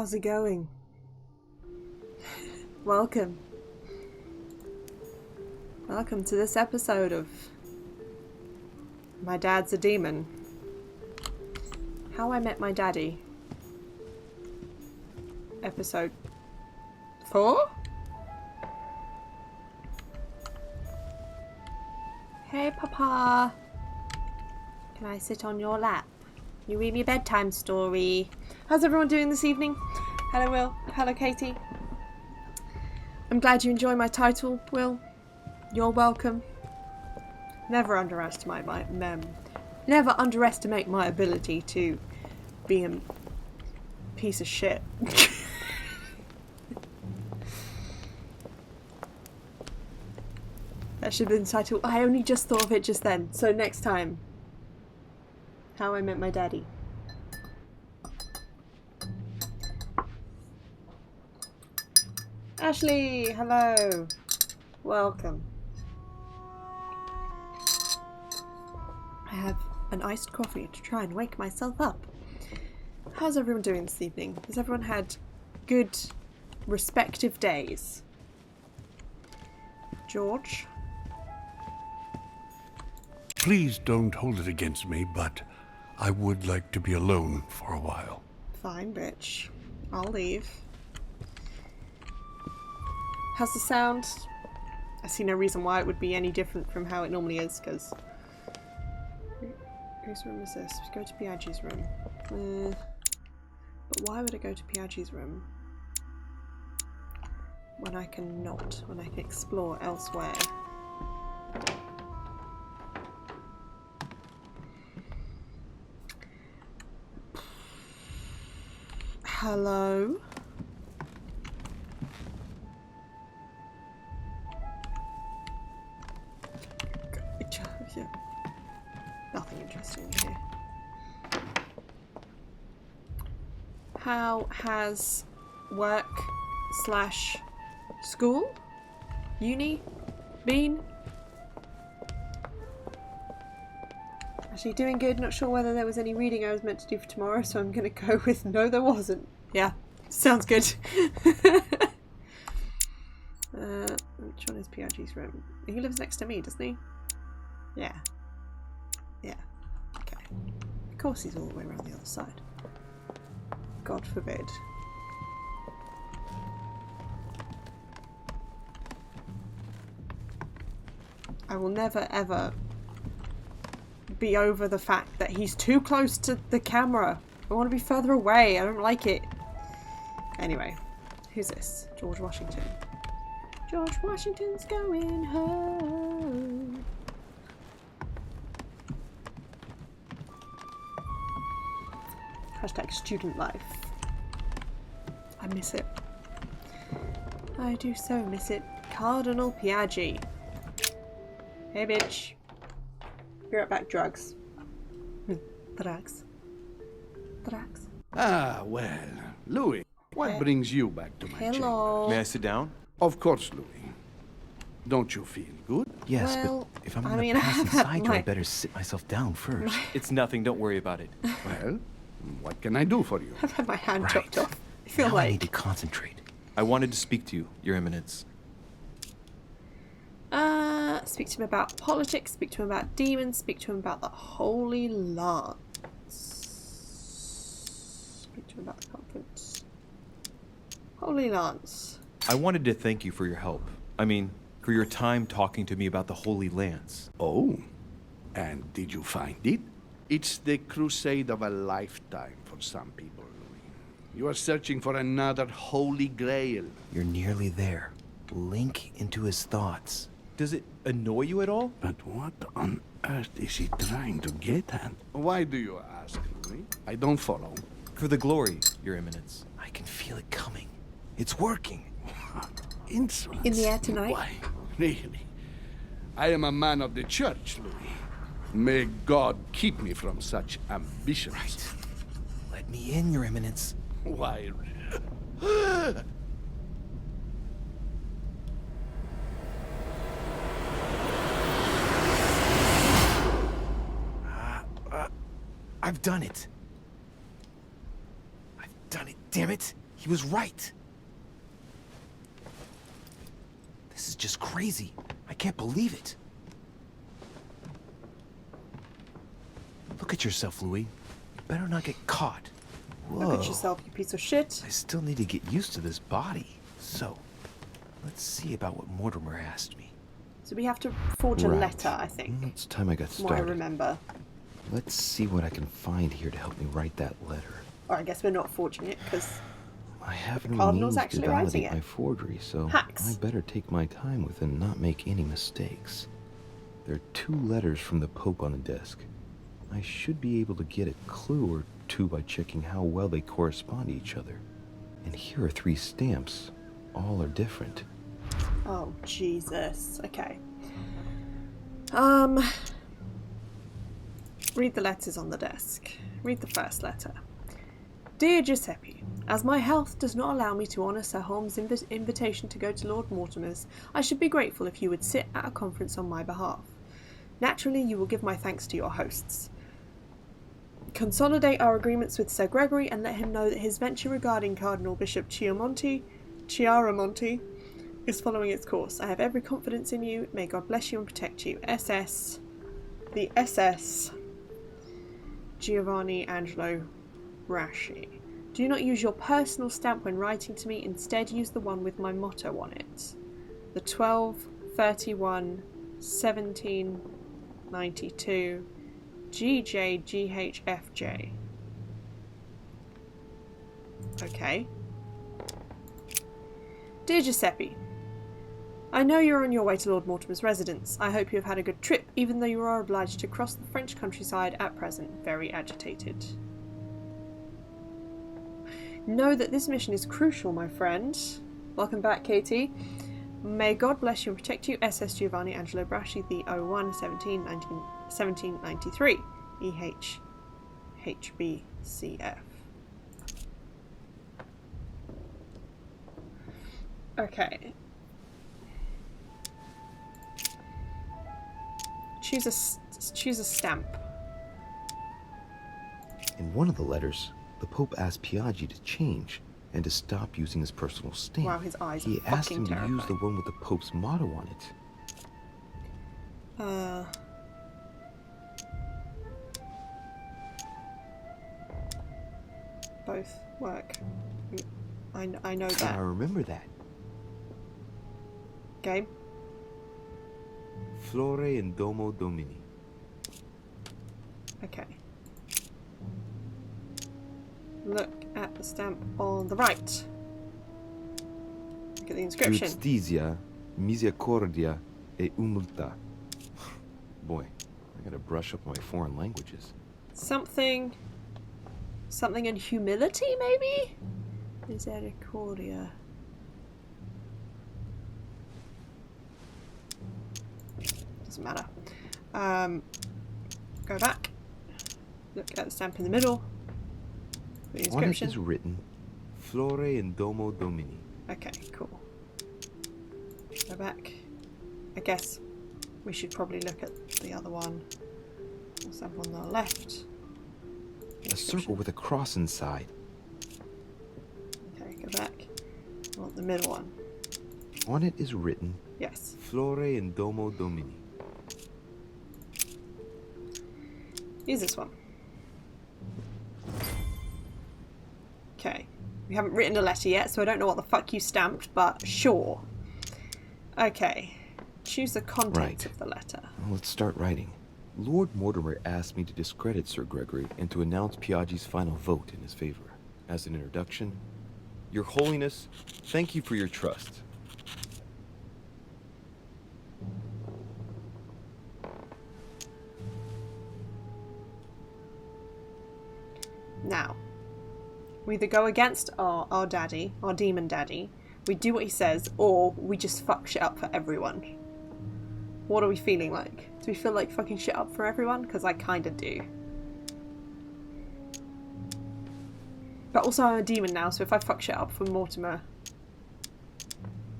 How's it going? Welcome. Welcome to this episode of My Dad's a Demon. How I Met My Daddy. Episode 4? Hey, Papa. Can I sit on your lap? You read me a bedtime story. How's everyone doing this evening? Hello, Will. Hello, Katie. I'm glad you enjoy my title, Will. You're welcome. Never underestimate my ability to be a piece of shit. That should have been the title. I only just thought of it just then. So next time. How I Met My Daddy. Ashley, hello. Welcome. I have an iced coffee to try and wake myself up. How's everyone doing this evening? Has everyone had good respective days? George? Please don't hold it against me, but I would like to be alone for a while. Fine, bitch. I'll leave. How's the sound? I see no reason why it would be any different from how it normally is, because... Whose room is this? Go to Piaggi's room. But why would I go to Piaggi's room? When I can not. When I can explore elsewhere. Hello? Yeah. Nothing interesting here. How has work / school? Uni? Been? Actually doing good. Not sure whether there was any reading I was meant to do for tomorrow, so I'm gonna go with no there wasn't. Yeah, sounds good. Which one is Piaggi's room? He lives next to me, doesn't he? Yeah. Yeah. Okay. Of course he's all the way around the other side. God forbid. I will never ever be over the fact that he's too close to the camera. I want to be further away. I don't like it. Anyway, who's this? George Washington. George Washington's going home. Hashtag student life. I miss it. I do so miss it. Cardinal Piaggi. Hey, bitch. You're at back drugs. Drugs. Drugs. Ah, well, Louis, what brings you back to my chamber? May I sit down? Of course, Louis. Don't you feel good? Yes, Well, but if I'm I gonna mean, pass I've had inside you, my- I better sit myself down first. It's nothing, don't worry about it. Well, what can I do for you? I've had my hand Right. chopped off. I feel Now I need to like... concentrate. I wanted to speak to you, Your Eminence. Speak to him about politics, speak to him about demons, speak to him about the Holy Lance. Speak to him about the conference. Holy Lance. I wanted to thank you for your help. I mean, for your time talking to me about the Holy Lance. Oh, and did you find it? It's the crusade of a lifetime for some people, Louis. You are searching for another holy grail. You're nearly there. Link into his thoughts. Does it annoy you at all? But what on earth is he trying to get at? Why do you ask, Louis? I don't follow. For the glory, Your Eminence. I can feel it coming. It's working. Insolence. In the air tonight? Why, really? I am a man of the church, Louis. May God keep me from such ambitions. Right. Let me in, Your Eminence. Why? I've done it. I've done it, damn it. He He was right. This is just crazy. I can't believe it. Look at yourself, Louis. You better not get caught. Whoa. Look at yourself, you piece of shit. I still need to get used to this body. So, let's see about what Mortimer asked me. So we have to forge a letter, I think. It's time I got From what I started. remember. Let's see what I can find here to help me write that letter. Or I guess we're not forging it, because I have the no Cardinal's means to actually writing validate it. my forgery, so Hacks. I better take my time with it and not make any mistakes. There are 2 letters from the Pope on the desk. I should be able to get a clue or 2 by checking how well they correspond to each other. And here are 3 stamps. All are different. Oh, Jesus. Okay. Read the letters on the desk. Read the first letter. Dear Giuseppe, as my health does not allow me to honour Sir Holmes' invitation to go to Lord Mortimer's, I should be grateful if you would sit at a conference on my behalf. Naturally, you will give my thanks to your hosts. Consolidate our agreements with Sir Gregory and let him know that his venture regarding Cardinal Bishop Chiaramonti is following its course. I have every confidence in you. May God bless you and protect you. SS. The SS. Giovanni Angelo Braschi. Do not use your personal stamp when writing to me. Instead, use the one with my motto on it. The 12/31/1792 GJGHFJ. Okay. Dear Giuseppe, I know you're on your way to Lord Mortimer's residence. I hope you have had a good trip, even though you are obliged to cross the French countryside at present, very agitated. Know that this mission is crucial, my friend. Welcome back, Katie. May God bless you and protect you. SS Giovanni Angelo Braschi, the 01/17/1793. EH HBCF. Okay. Choose a stamp. In one of the letters, the Pope asked Piaggi to change and to stop using his personal stamp. Wow, his eyes are He asked him fucking to use the terrifying. one with the Pope's motto on it. Both work. I know I that. remember that. Game. Flore in Domo Domini. Okay. Look at the stamp on the right. Look at the inscription. Justitia, misericordia e humiltà. Boy, I gotta brush up my foreign languages. Something in humility, maybe? Misericordia. Doesn't matter. Go back. Look at the stamp in the middle. The On it inscription. is written, Flore in Domo Domini. Okay, cool. Go back. I guess we should probably look at the other one. The stamp on the left. A circle with a cross inside. Okay, go back. I want the middle one. On it is written, Yes. Flore in Domo Domini. Use this one. Okay. We haven't written a letter yet, so I don't know what the fuck you stamped, but sure. Okay. Choose the content Right. of the letter. Well, let's start writing. Lord Mortimer asked me to discredit Sir Gregory and to announce Piaggi's final vote in his favor. As an introduction, Your Holiness, thank you for your trust. Now, we either go against our daddy, our demon daddy, we do what he says, or we just fuck shit up for everyone. What are we feeling like? Do we feel like fucking shit up for everyone? Because I kinda do. But also I'm a demon now, so if I fuck shit up for Mortimer...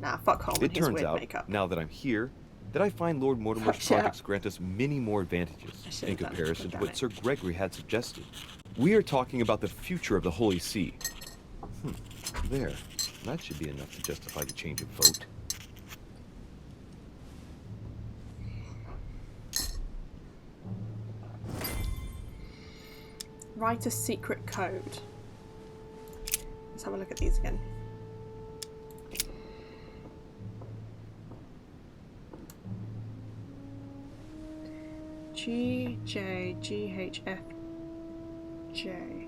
Nah, fuck Holm and It his turns weird out, makeup. now that I'm here, that I find Lord Mortimer's Fuck, shut projects up. grant us many more advantages I should've in done it. comparison to Damn what it. Sir Gregory had suggested. We are talking about the future of the Holy See. There. That should be enough to justify the change of vote. Write a secret code. Let's have a look at these again. G, J, G, H, F, J.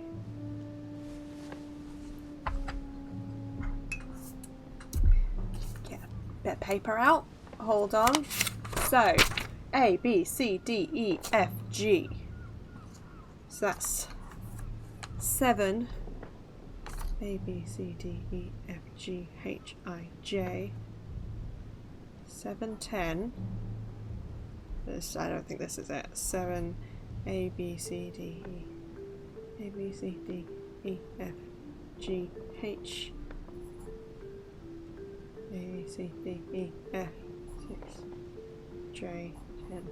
Get a bit of paper out. Hold on. So, A, B, C, D, E, F, G. So that's 7. A, B, C, D, E, F, G, H, I, J. 7, 10. This, I don't think this is it. 7, A, B, C, D, E. A, B, C, D, E, F, G, H. A, B, C, D, E, F, 6, J, 10.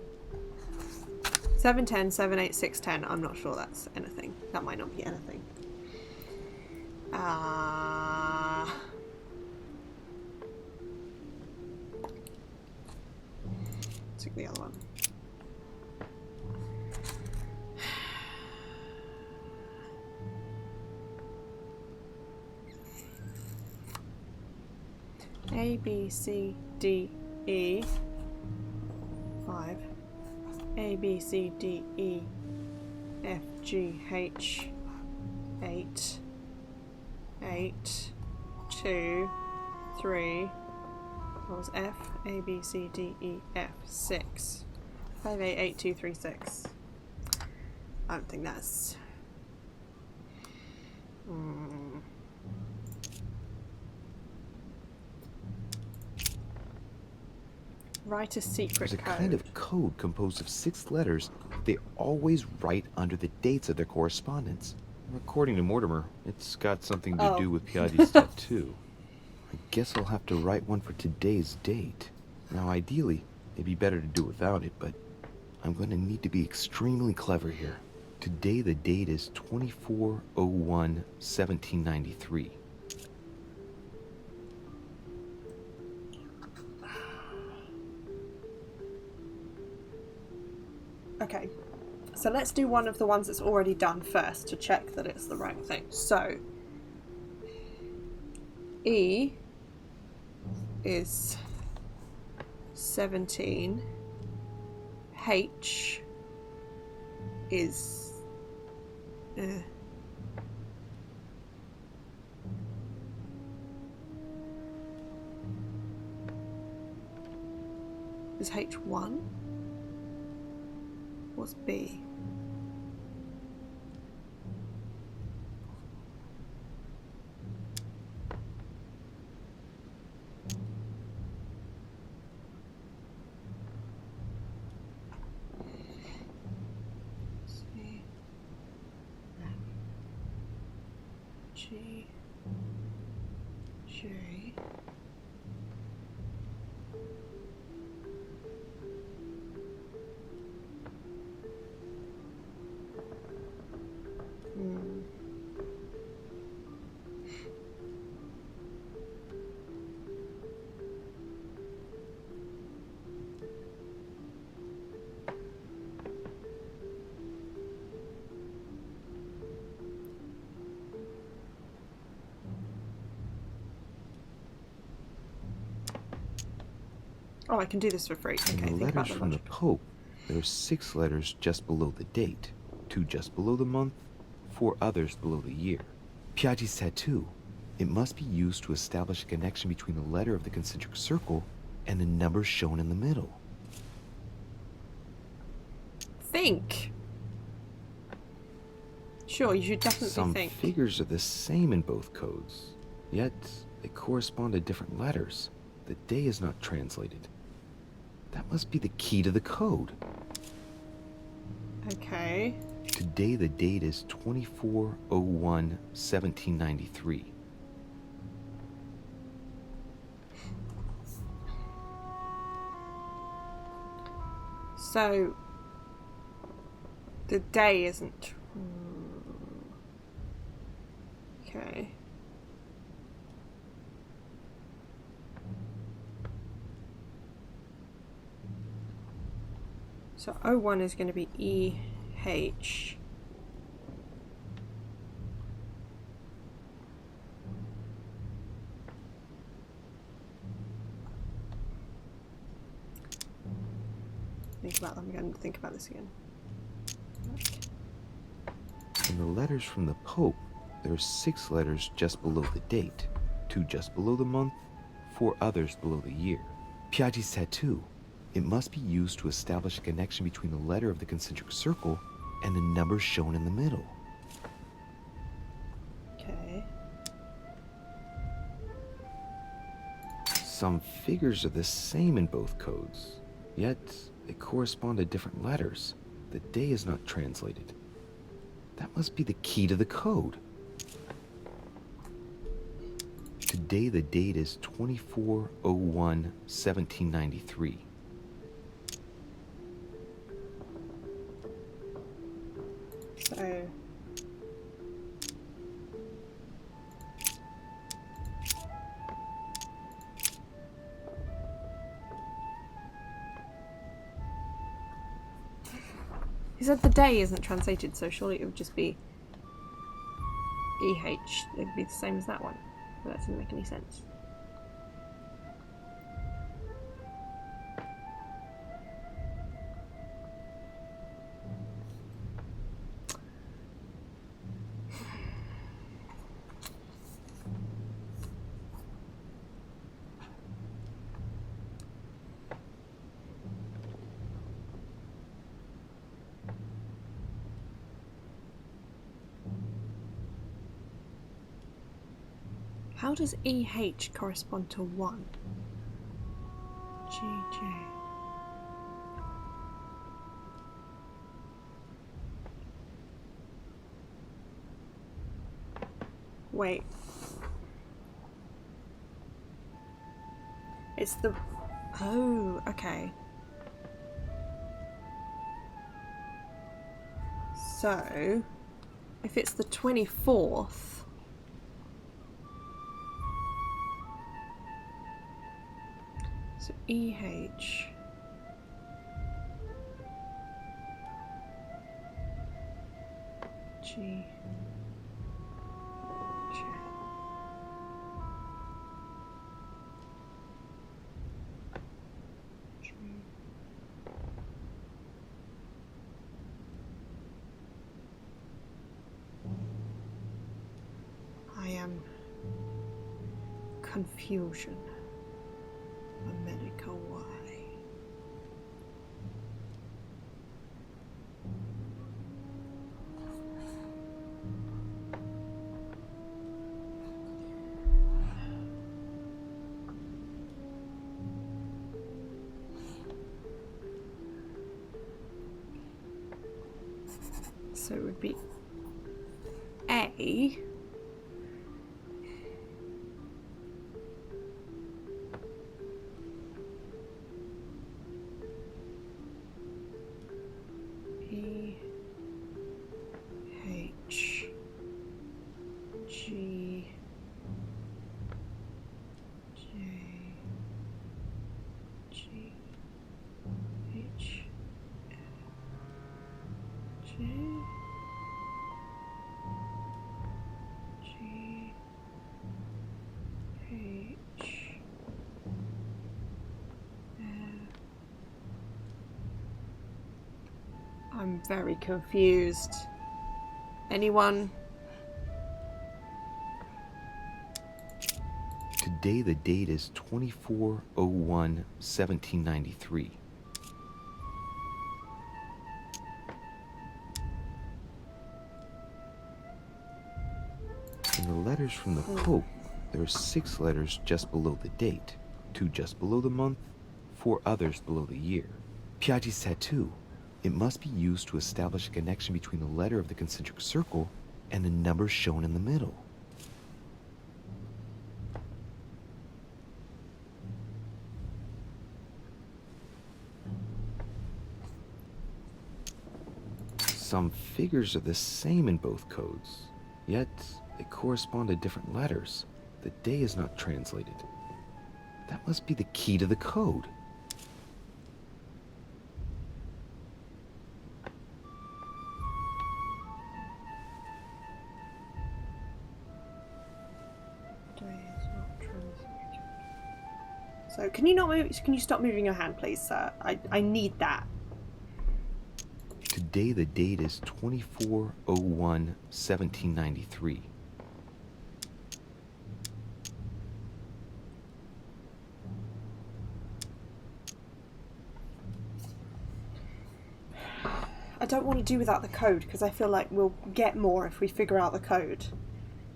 7, 10, 7, 8, 6, 10. I'm not sure that's anything. That might not be anything. Took the other one. A, B, C, D, E. 5. A, B, C, D, E, F, G, H. 8. 8. 2. 3. What was F? A, B, C, D, E, F. 6. 5, 8, 8, 2, 3, 6. I don't think that's... Write a secret There's a code. kind of code composed of 6 letters that they always write under the dates of their correspondence. According to Mortimer, it's got something to do with Piaggi's tattoo. I guess I'll have to write one for today's date. Now, ideally, it'd be better to do without it, but I'm going to need to be extremely clever here. Today, the date is 24/01/1793. Okay, so let's do one of the ones that's already done first to check that it's the right thing. So, E is 17. H is... Is H1? What's B? C, F, G, J. Oh, I can do this for free. Okay, In the think about letters the from the logic. Pope, there are 6 letters just below the date, 2 just below the month, 4 others below the year. Piaggi's tattoo. It must be used to establish a connection between the letter of the concentric circle and the number shown in the middle. Think. Sure, you should definitely Some think. figures are the same in both codes, yet they correspond to different letters. The day is not translated. That must be the key to the code. Okay. Today the date is 24/01/1793. So, the day isn't... Okay. So 01 is going to be EH. Think about them again. Think about this again. In the letters from the Pope, there are 6 letters just below the date, 2 just below the month, 4 others below the year. Piaggi's tattoo. It must be used to establish a connection between the letter of the concentric circle and the number shown in the middle. Okay. Some figures are the same in both codes, yet they correspond to different letters. The day is not translated. That must be the key to the code. Today the date is 24/01/1793. So he said the day isn't translated, so surely it would just be EH. It would be the same as that one. But that doesn't make any sense. How does EH correspond to 1? GJ. Wait. It's the... Oh, okay. So, if it's the 24th... So EH G J. G. I am confusion. America, why? So it would be A. I'm very confused. Anyone? Today the date is 24/01/1793. In the letters from the Pope, there are 6 letters just below the date, 2 just below the month, 4 others below the year. Piaggi's tattoo. It must be used to establish a connection between the letter of the concentric circle and the number shown in the middle. Some figures are the same in both codes, yet they correspond to different letters. The day is not translated. That must be the key to the code. So can you not move? Can you stop moving your hand, please, sir? I need that. Today the date is 24/01/1793. I don't want to do without the code because I feel like we'll get more if we figure out the code.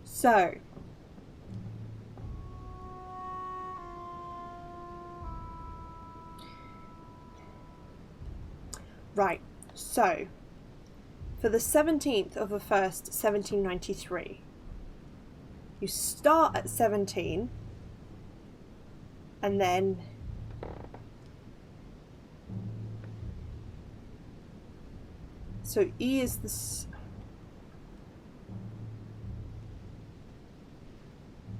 So, right, so for the 17th of the 1st, 1793, you start at 17 and then so E is the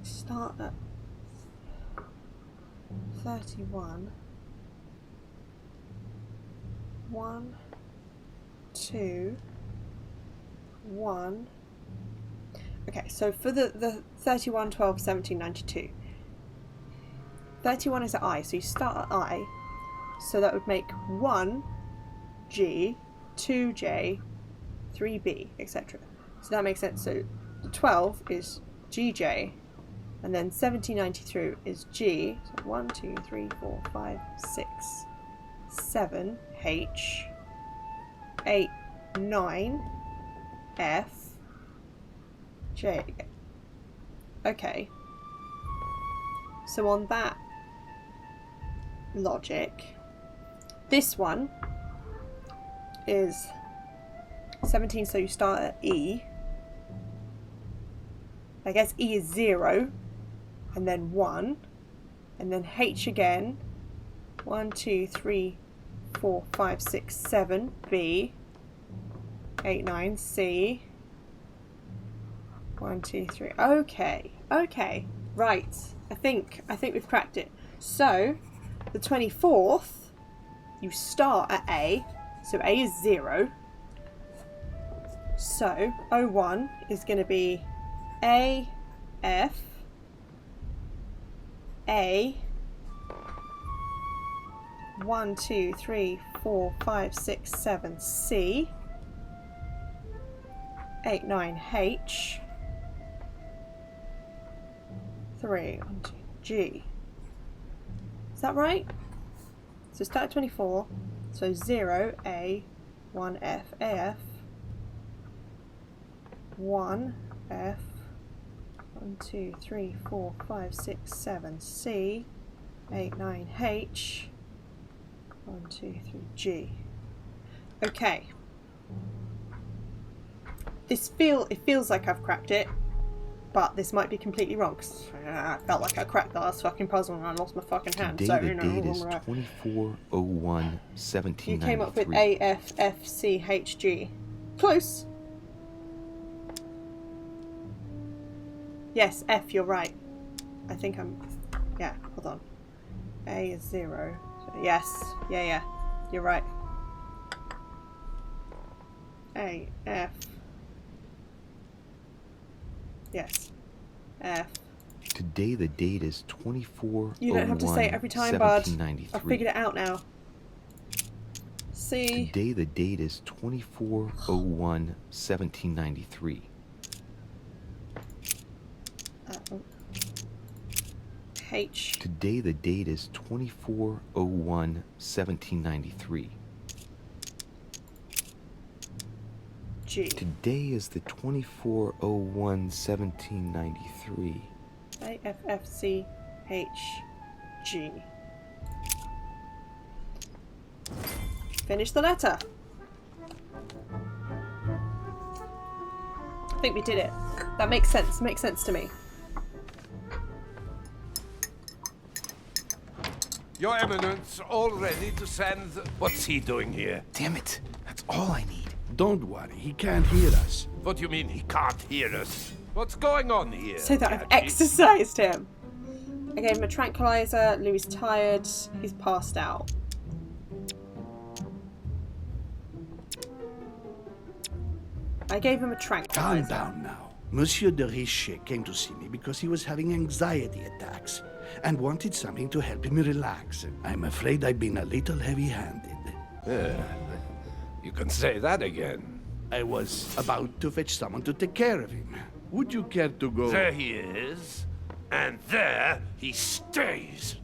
start at 31. 1, 2, 1. Okay, so for the 31, 12, 17, 92. 31 is at I, so you start at I. So that would make 1 G, 2J, 3B, etc. So that makes sense. So the 12 is GJ, and then 1793 is G. So 1, 2, 3, 4, 5, 6, 7, H, 8, 9, F, J. Okay. So on that logic, this one is 17, so you start at E. I guess E is 0, and then 1, and then H again. 1, 2, 3, 4, 5, 6, 7, B. 8, 9, C. 1, 2, 3. Okay, right. I think we've cracked it. So, the 24th, you start at A. So A is 0. So 01 is going to be A, F, A, 1, 2, 3, 4, 5, 6, 7, C, 8, 9, H, 3, 1, 2, G. Is that right? So start at 24. So 0, A, 1, F, AF, 1, F, 1, 2, 3, 4, 5, 6, 7, C, 8, 9, H, 1, 2, 3, G. Okay. It feels like I've cracked it, but this might be completely wrong, because I felt like I cracked the last fucking puzzle and I lost my fucking hand. Today So, the date is 24/01/1793. You came up with A, F, F, C, H, G. Close. Yes, F, you're right. I think I'm... Yeah, hold on. A is 0. So yes. Yeah. You're right. A, F. Yes. F. Today the date is 24/01/1793. You don't have to say it every time, bud. I've figured it out now. C. Today the date is 24/01/1793. H. Today the date is 24/01/1793. G. Today is the 24/01/1793. A, F, F, C, H, G. Finish the letter. I think we did it. That makes sense. Makes sense to me. Your Eminence, all ready to send... What's he doing here? Damn it. That's all I need. Don't worry, he can't hear us. What do you mean he can't hear us? What's going on here? So that I've Gadget? exercised him. I gave him a tranquilizer. Louis tired. He's passed out. I gave him a tranquilizer. Calm down now. Monsieur de Richet came to see me because he was having anxiety attacks and wanted something to help him relax. I'm afraid I've been a little heavy-handed. You can say that again. I was about to fetch someone to take care of him. Would you care to go? There he is, and there he stays.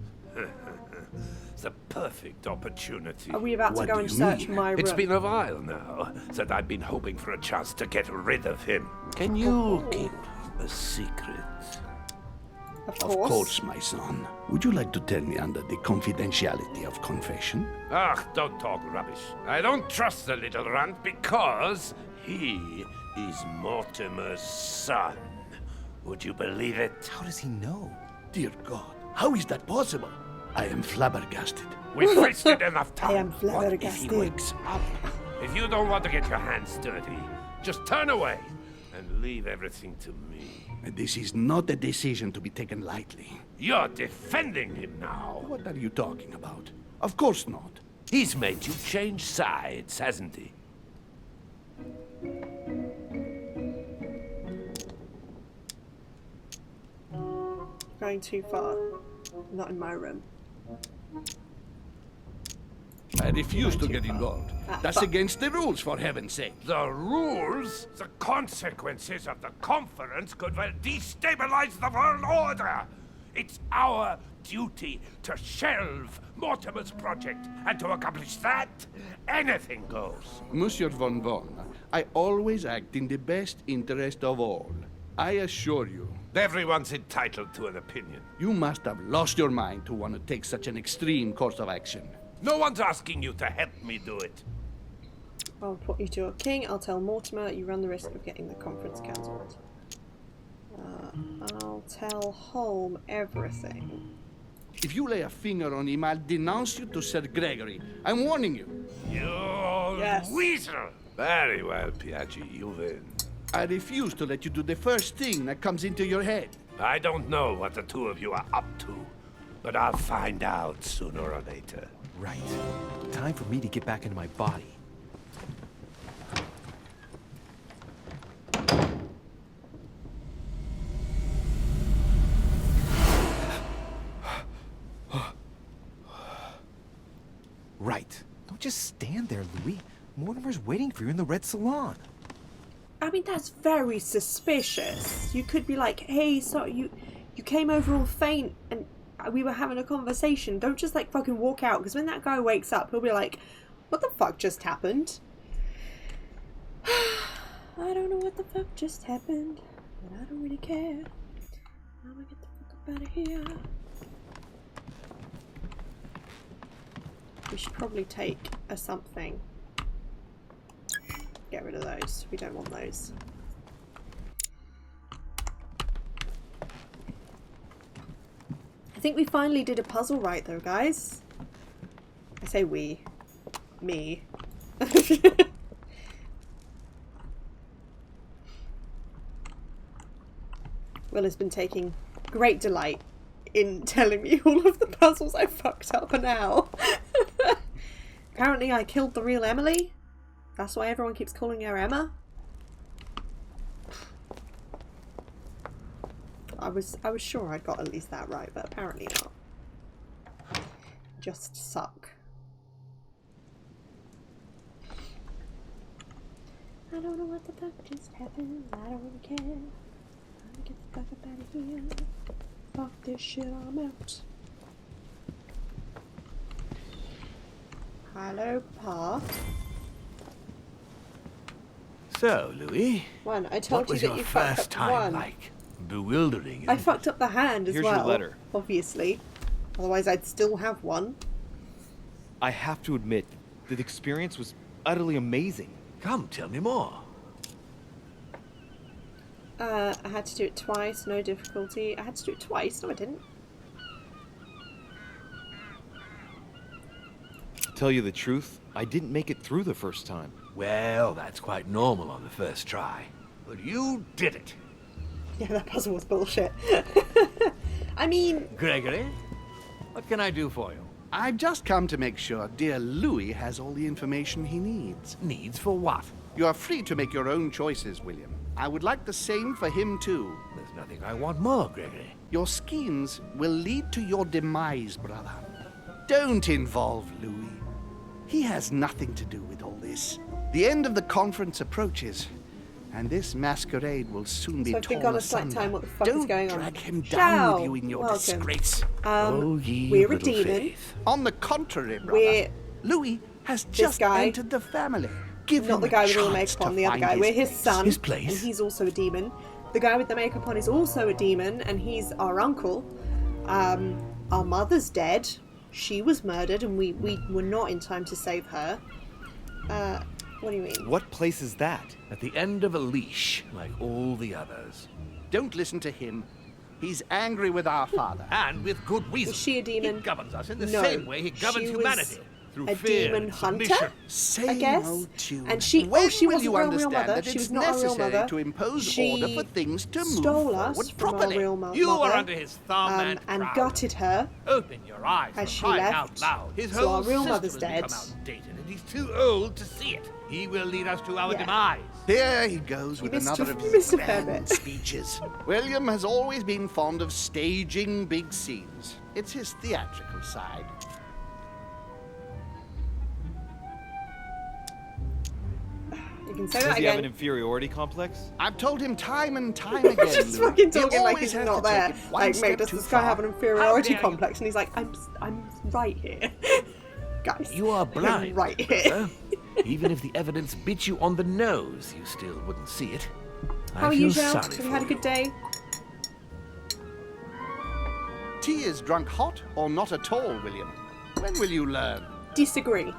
The perfect opportunity. Are we about to What go do and you search mean? my room? It's been a while now that I've been hoping for a chance to get rid of him. Can you keep a secret? Of Of course, my son. Would you like to tell me under the confidentiality of confession? Ah, don't talk rubbish. I don't trust the little runt because he is Mortimer's son. Would you believe it? How does he know? Dear God, how is that possible? I am flabbergasted. We've wasted enough time. I am What if he flabbergasted. wakes up? If you don't want to get your hands dirty, just turn away and leave everything to me. This is not a decision to be taken lightly. You're defending him now. What are you talking about? Of course not. He's made you change sides, hasn't he? Going too far. Not in my room. I refuse to get involved. That's fuck. against the rules, for heaven's sake. The rules, the consequences of the conference could well destabilize the world order. It's our duty to shelve Mortimer's project, and to accomplish that, anything goes. Monsieur von Von, I always act in the best interest of all. I assure you, Everyone's entitled to an opinion. you must have lost your mind to want to take such an extreme course of action. No one's asking you to help me do it. I'll put you to a king. I'll tell Mortimer you run the risk of getting the conference cancelled. I'll tell Holm everything. If you lay a finger on him, I'll denounce you to Sir Gregory. I'm warning you. You old Yes. weasel! Very well, Piaggi, you win. I refuse to let you do the first thing that comes into your head. I don't know what the two of you are up to, but I'll find out sooner or later. Right. Time for me to get back into my body. Right. Don't just stand there, Louis. Mortimer's waiting for you in the red salon. I mean, that's very suspicious. You could be like, hey, so you came over all faint and we were having a conversation. Don't just like fucking walk out, because when that guy wakes up, he'll be like, what the fuck just happened? I don't know what the fuck just happened, but I don't really care. I'm gonna get the fuck up out of here. We should probably take a something. Get rid of those. We don't want those. I think we finally did a puzzle right though, guys. I say we. Me. Will has been taking great delight in telling me all of the puzzles I fucked up now. Apparently I killed the real Emily. That's why everyone keeps calling her Emma. I was sure I'd got at least that right, but apparently not. Just suck. I don't know what the fuck just happened. I don't really care. I'm gonna get the fuck up out of here. Fuck this shit, I'm out. Hello, Papa. So, Louis, One, I told what you was that your you fucked first up time one. like? Bewildering. I isn't fucked up the hand as Here's well. your letter. Obviously. Otherwise I'd still have one. I have to admit, the experience was utterly amazing. it? Come, tell me more. I had to do it twice, no difficulty. I had to do it twice. No, I didn't. To tell you the truth, I didn't make it through the first time. Well, that's quite normal on the first try. But you did it. Yeah, that puzzle was bullshit. I mean, Gregory, what can I do for you? I've just come to make sure dear Louis has all the information he needs. Needs for what? You are free to make your own choices, William. I would like the same for him too. There's nothing I want more, Gregory. Your schemes will lead to your demise, brother. Don't involve Louis. He has nothing to do with all this. The end of the conference approaches, and this masquerade will soon be So I've been torn gone a slight asunder. time. What the fuck Don't is going on? drag him down Ciao. with you in your Welcome. disgrace. Oh, ye We're a little demon. faith. On the contrary, brother, We're Louis has just guy. entered the family. Give not him the a guy with all the chance makeup on, to the other find guy. We're his place. son, His place? and he's also a demon. The guy with the makeup on is also a demon, and he's our uncle. Our mother's dead. She was murdered, and we were not in time to save her. What do you mean? What place is that? At the end of a leash, like all the others. Don't listen to him. He's angry with our father. And with good reason. Was she a demon? He governs us in the No, same way he governs she was humanity. Through a fear demon and hunter? submission. Same I guess. old tune. And she When she will wasn't you our real understand mother. that She it's was not our real necessary mother. to impose She order for things to move stole us forward from properly? our real mother. You are under his thumb and proud. gutted her. Open your eyes As for she crying left, out loud. His so whole our real system mother's has dead. become outdated, and he's too old to see it. He will lead us to our Yeah. demise. Here he goes with missed another a- of you his missed a fair grand bit. speeches. William has always been fond of staging big scenes. It's his theatrical side. You can say Does that he have an again. inferiority complex? I've told him time and time again. Just Louis. fucking He talking like always he's has not to take there. it one Like, step mate, does too this guy have far. an inferiority dare you. complex? And he's like, I'm right here. Guys. You are I'm blind. right here. brother. Even if the evidence bit you on the nose, you still wouldn't see it. How are I you, feel Zhao? sorry Have for you had a good day? Tea is drunk hot or not at all, William. When will you learn? Disagree.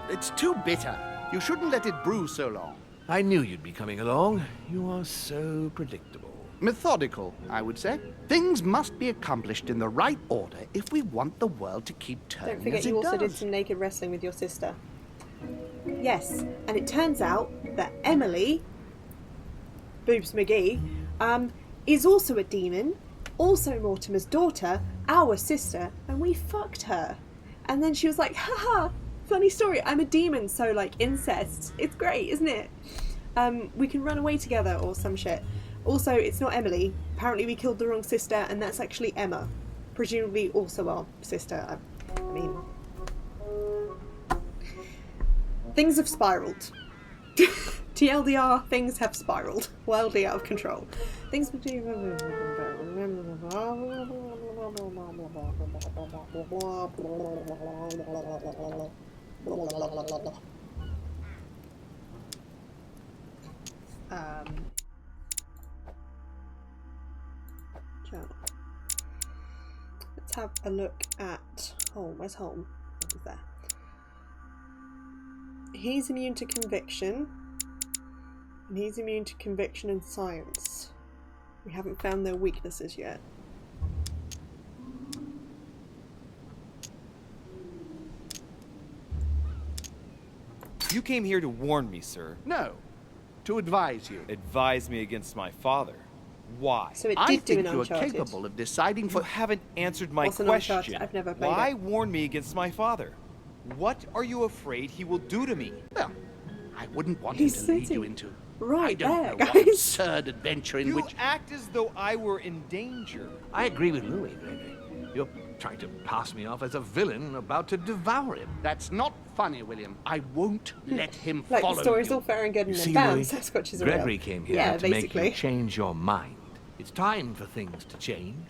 It's too bitter. You shouldn't let it brew so long. I knew you'd be coming along. You are so predictable. Methodical, I would say. Things must be accomplished in the right order if we want the world to keep turning Don't forget as you it also did does. some naked wrestling with your sister. Yes, and it turns out that Emily, Boobs McGee, is also a demon, also Mortimer's daughter, our sister, and we fucked her. And then she was like, haha, funny story, I'm a demon, so like incest. It's great, isn't it? We can run away together or some shit. Also, it's not Emily. Apparently we killed the wrong sister, and that's actually Emma. Presumably also our sister. I mean... Things have spiraled. TLDR, things have spiraled. Wildly out of control. Things... Let's have a look at Holm. Where's Holm? Oh, he's there. He's immune to conviction. And he's immune to conviction and science. We haven't found their weaknesses yet. You came here to warn me, sir. No, to advise you. Advise me against my father. Why? So it I did do think an you are Uncharted. capable of deciding You for... haven't answered my What's an question. Uncharted? I've never played Why it. warn me against my father? What are you afraid he will do to me? Well, I wouldn't want He's him to lead you sitting into... right I don't there, know what guys. absurd adventure in You which... act as though I were in danger. I agree with Louis, Gregory. You're trying to pass me off as a villain about to devour him. That's not funny, William. I won't let him Like, follow the story's you. all fair and good, and You then see, bam, Louis, Sasquatch is Gregory real. came here Yeah, to make basically. you change your mind. It's time for things to change.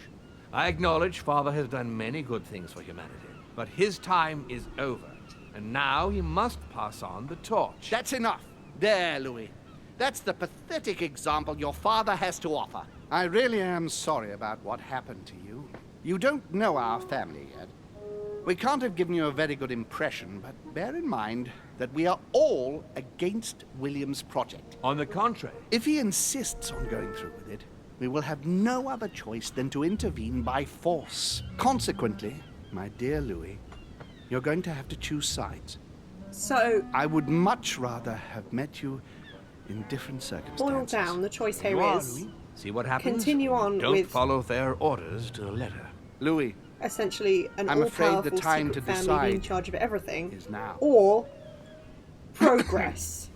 I acknowledge Father has done many good things for humanity, but his time is over, and now he must pass on the torch. That's enough. There, Louis. That's the pathetic example your father has to offer. I really am sorry about what happened to you. You don't know our family yet. We can't have given you a very good impression, but bear in mind that we are all against William's project. On the contrary, If he insists on going through with it, we will have no other choice than to intervene by force. Consequently, my dear Louis, you're going to have to choose sides. So, I would much rather have met you in different circumstances. boiled down, the choice here you are, is... Louis. See what happens? Continue on Don't with- follow their orders to the letter. Louis, essentially an I'm afraid the all-powerful time secret to family being in decide charge of everything, is now. or progress.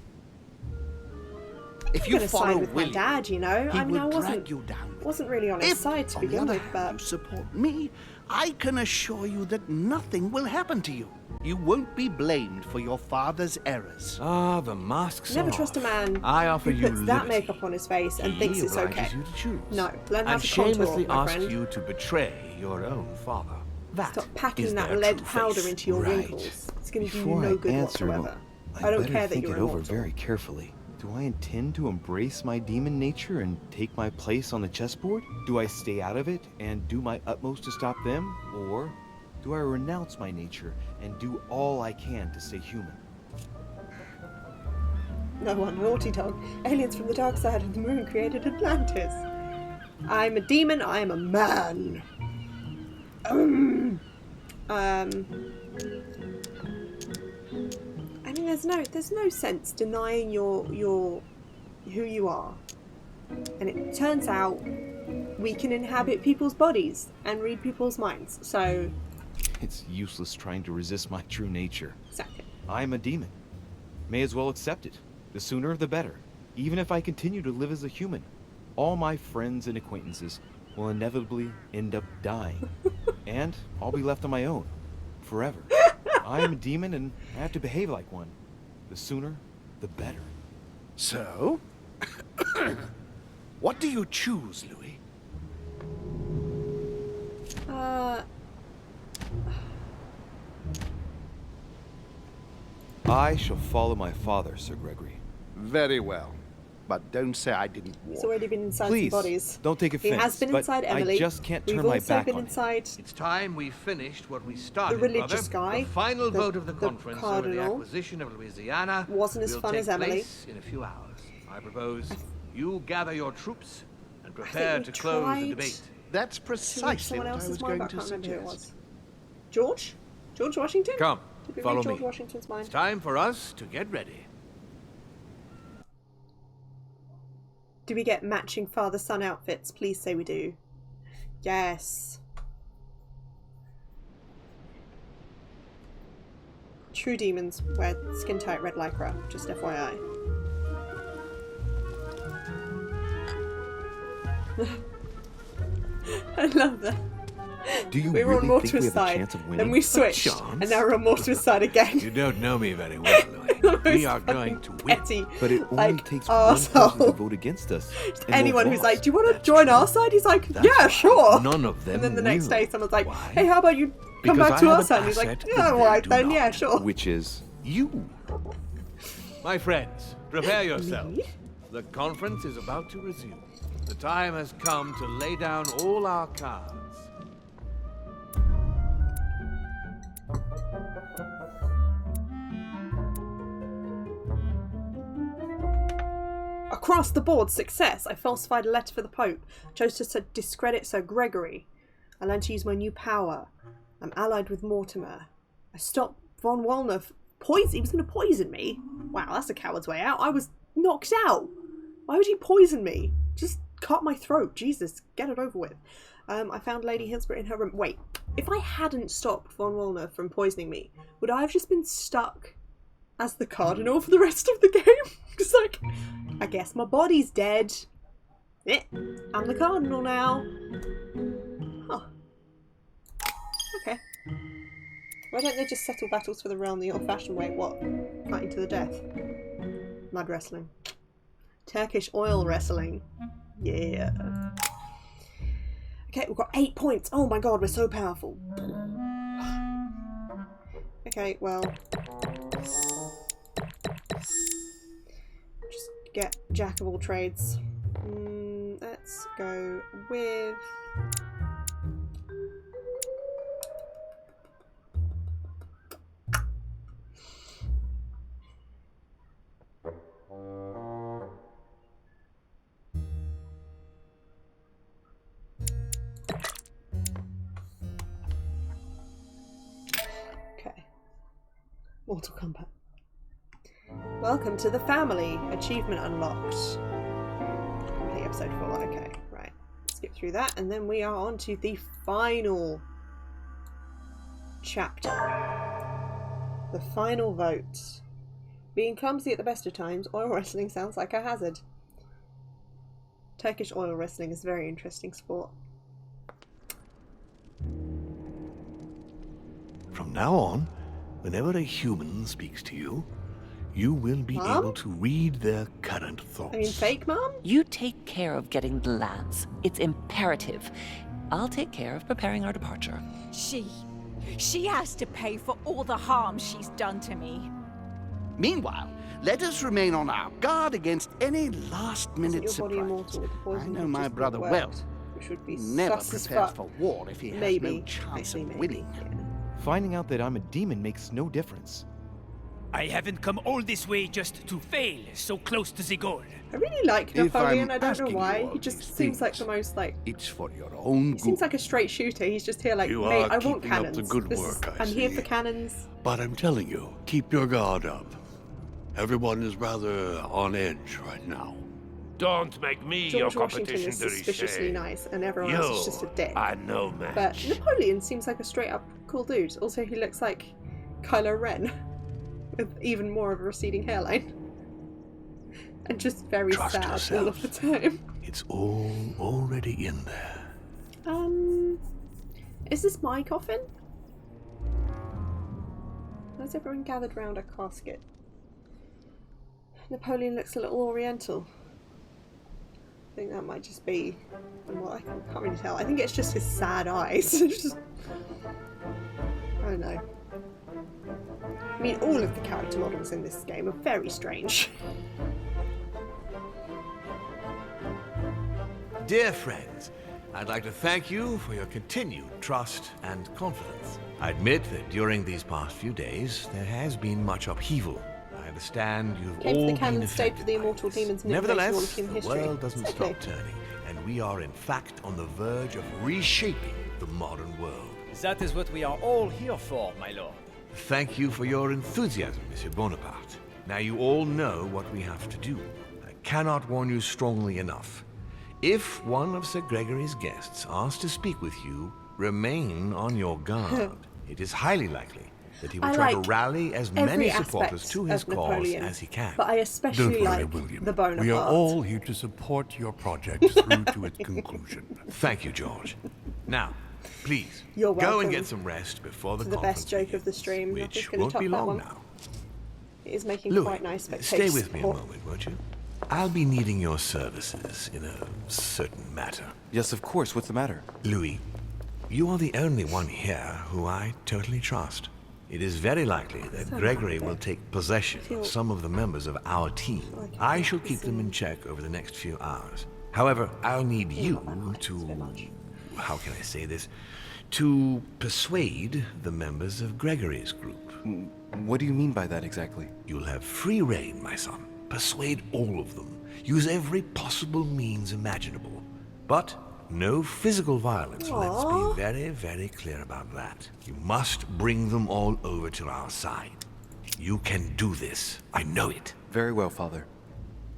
If I'm you gonna side follow with my William, dad, you know. he I mean, I would wasn't drag you down with wasn't him. really on his If, side to on the begin other with, hand, but you support me, I can assure you that nothing will happen to you. You won't be blamed for your father's errors. Ah, the mask's never off. trust a man I offer who you puts that liberty. makeup on his face and He thinks it's obliges okay. you to choose. No, learn how and to contour, shamelessly my asks friend. you to betray your own father. That Stop packing is that their lead true powder face. into your Right. wrinkles. It's going to do you Before no I good answer, whatsoever. I I don't better care that think you're it over immortal. very carefully. Do I intend to embrace my demon nature and take my place on the chessboard? Do I stay out of it and do my utmost to stop them? Or do I renounce my nature and do all I can to stay human? No one, naughty dog. Aliens from the dark side of the moon created Atlantis. I'm a demon, I am a man. I mean, there's no sense denying your who you are. And it turns out we can inhabit people's bodies and read people's minds. So, It's useless trying to resist my true nature. exactly. I'm a demon. May as well accept it. The sooner the better. Even if I continue to live as a human, all my friends and acquaintances will inevitably end up dying. And I'll be left on my own. Forever. I am a demon and I have to behave like one. The sooner, the better. So, what do you choose, Louis? I shall follow my father, Sir Gregory. Very well. But don't say I didn't warn. He's already been inside Please, some bodies. don't take He offense, has been but inside I Emily. just can't We've turn my also back been on him. inside It's time we finished what we started, the religious brother. guy. The final vote of the the conference over the cardinal. acquisition of Louisiana Wasn't as will fun take as Emily. place in a few hours. I propose you gather your troops and prepare we to close the tried debate. That's to reach precisely someone what I else's was mind, going but I to can't remember who it was. suggest. George? George Washington? Come, Did we follow read George me. Washington's mind? It's time for us to get ready. Do we get matching father-son outfits? Please say we do. Yes. True demons wear skin-tight red lycra, just FYI. I love that. Do you We were on really think we Mortimer's have a side, chance of winning? then we switched, chance? and now we're on Mortimer's side again. You don't know me very well, Louis. We are going to win. Petty, But it only like, takes one person to arsehole. vote against us. and Anyone we'll who's lost. like, do you want to join our side? He's like, That's yeah, why sure. None of them And then the next will. day someone's like, Why? hey, how about you come Because back I to have our an side? And he's like, asset yeah, that they alright do then, not. yeah, sure. Which is you. My friends, prepare yourselves. Me? The conference is about to resume. The time has come to lay down all our cards. Across the board, success. I falsified a letter for the Pope. Chose to discredit Sir Gregory. I learned to use my new power. I'm allied with Mortimer. I stopped von Wallner. He was going to poison me. Wow, that's a coward's way out. I was knocked out. Why would he poison me? Just cut my throat. Jesus, get it over with. I found Lady Hillsborough in her room. Wait, if I hadn't stopped von Wallner from poisoning me, would I have just been stuck as the Cardinal for the rest of the game? It's like, I guess my body's dead. I'm the Cardinal now. Huh. Okay. Why don't they just settle battles for the realm the old-fashioned way? What? Fighting to the death? Mud wrestling. Turkish oil wrestling. Yeah. Okay, we've got 8 points. Oh my god, we're so powerful. Okay, well. Just get jack of all trades. Let's go with... Okay. Mortal Kombat. Welcome to the family. Achievement unlocked. Complete episode 4. Okay, right. Skip through that, and then we are on to the final chapter. The final vote. Being clumsy at the best of times, oil wrestling sounds like a hazard. Turkish oil wrestling is a very interesting sport. From now on, whenever a human speaks to you, you will be Mom? able to read their current thoughts. I mean, fake mum? You take care of getting the lands. It's imperative. I'll take care of preparing our departure. She has to pay for all the harm she's done to me. Meanwhile, let us remain on our guard against any last-minute Your body immortal surprises. with the poison I know that my just brother worked, well. which would be Never sus as prepares fuck. for war if he has Maybe. no chance Actually, of maybe. winning. Yeah. Finding out that I'm a demon makes no difference. I haven't come all this way just to fail so close to the goal. I really like If Napoleon. I'm I don't know asking why. you all He just these seems like things, the most like. It's for your own He good. seems like a straight shooter. He's just here like, You mate, are I want keeping up cannons. the good This work, is, I I'm here see. for cannons. But I'm telling you, keep your guard up. Everyone is rather on edge right now. Don't make me George Washington is suspiciously nice, and everyone else is just a dick. I know, man. But Napoleon seems like a straight up cool dude. Also, he looks like Kylo Ren with even more of a receding hairline. And just very Trust sad all of the time. It's all already in there. Is this my coffin? Why's everyone gathered round a casket? Napoleon looks a little oriental. I think that might just be... Well, I can't really tell. I think it's just his sad eyes. Just, I don't know. I mean, all of the character models in this game are very strange. Dear friends, I'd like to thank you for your continued trust and confidence. I admit that during these past few days, there has been much upheaval. I understand you've Came to all the been canon state affected for the by immortal this. demons manipulating all of Nevertheless, human the history. world doesn't Okay. stop turning, and we are in fact on the verge of reshaping the modern world. That is what we are all here for, my lord. Thank you for your enthusiasm, Monsieur Bonaparte. Now you all know what we have to do. I cannot warn you strongly enough. If one of Sir Gregory's guests asks to speak with you, remain on your guard. It is highly likely that he will I try like to rally as every many supporters aspect to his of cause Napoleon, as he can. but I especially like the Bonaparte. We are all here to support your project through to its conclusion. Thank you, George. Now, please, You're go welcome and get some rest before the to the conference best joke of the begins, stream. Nothing's which gonna won't top be that long one. now. It is making Louis, quite nice stay spectators. with me a moment, won't you? I'll be needing your services in a certain matter. Yes, of course. What's the matter? Louis, you are the only one here who I totally trust. It is very likely that Gregory will take possession of some of the members of our team. I shall keep them in check over the next few hours. However, I'll need you to... how can I say this? To persuade the members of Gregory's group. What do you mean by that exactly? You'll have free rein, my son. Persuade all of them. Use every possible means imaginable. But no physical violence. Let's be very, very clear about that. You must bring them all over to our side. You can do this. I know it. Very well, Father.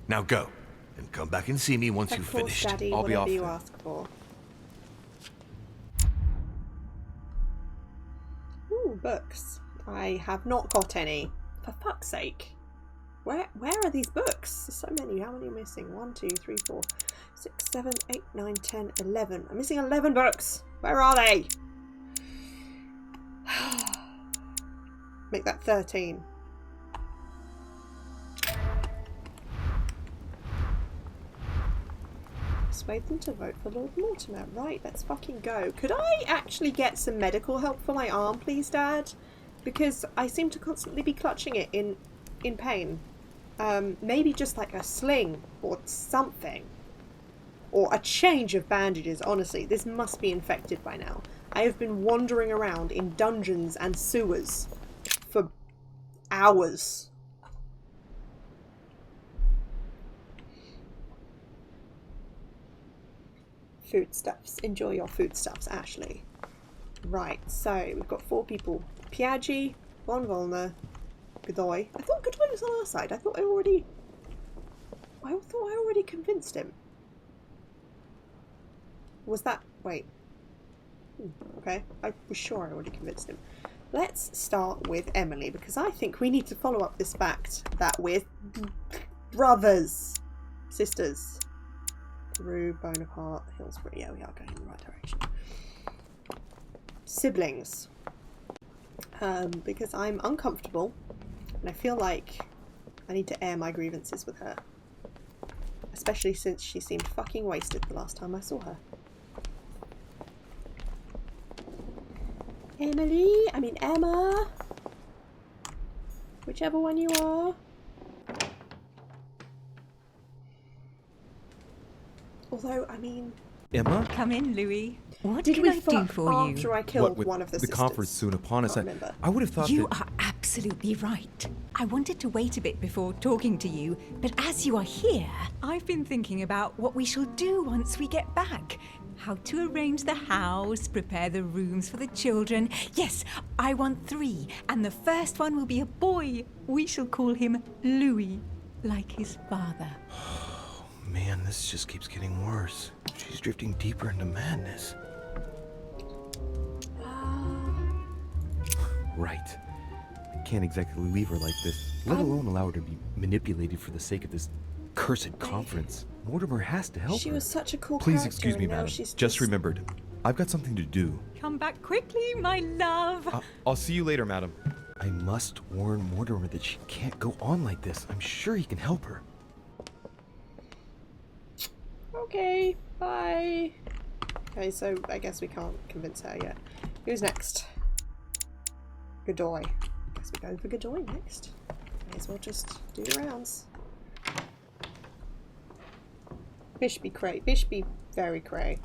Now go, and come back and see me once Of you've course, finished. Daddy, I'll be whatever off you then. ask for. Ooh, books. I have not got any. For fuck's sake. Where are these books? There's so many. How many am I missing? 1, 2, 3, 4, 6, 7, 8, 9, 10, 11. I'm missing 11 books. Where are they? Make that 13. Persuade them to vote for Lord Mortimer. Right, let's fucking go. Could I actually get some medical help for my arm, please, Dad? Because I seem to constantly be clutching it in pain. Maybe just like a sling or something. Or a change of bandages, honestly. This must be infected by now. I have been wandering around in dungeons and sewers for hours. Foodstuffs. Enjoy your foodstuffs, Ashley. Right, so we've got 4 people. Piaggi, Von Volner, Godoy. I thought Godoy was on our side. I thought I already convinced him. Was that... wait. Okay, I was sure I would have convinced him. Let's start with Emily, because I think we need to follow up this fact that we're brothers, sisters. Peru, Bonaparte, Hillsbury. Yeah, we are going in the right direction. Siblings. Because I'm uncomfortable, and I feel like I need to air my grievances with her. Especially since she seemed fucking wasted the last time I saw her. Emma. Whichever one you are. Although, Emma? Come in, Louis. What did can we I do fuck for you? after I killed with one of the sisters? conference soon upon us? Can't remember. I would have thought You that... are absolutely right. I wanted to wait a bit before talking to you, but as you are here, I've been thinking about what we shall do once we get back. How to arrange the house, prepare the rooms for the children. Yes, I want 3, and the first one will be a boy. We shall call him Louis, like his father. Man, this just keeps getting worse. She's drifting deeper into madness. Right. I can't exactly leave her like this, let alone allow her to be manipulated for the sake of this cursed conference. Mortimer has to help her. She was such a cool Please character, excuse me, and now madam. she's Just remembered. I've got something to do. Come back quickly, my love. I'll see you later, madam. I must warn Mortimer that she can't go on like this. I'm sure he can help her. Okay, bye. Okay, so I guess we can't convince her yet. Who's next? Godoy. Guess we're going for Godoy next. May as well just do the rounds. Bishby cray. Bishby very cray.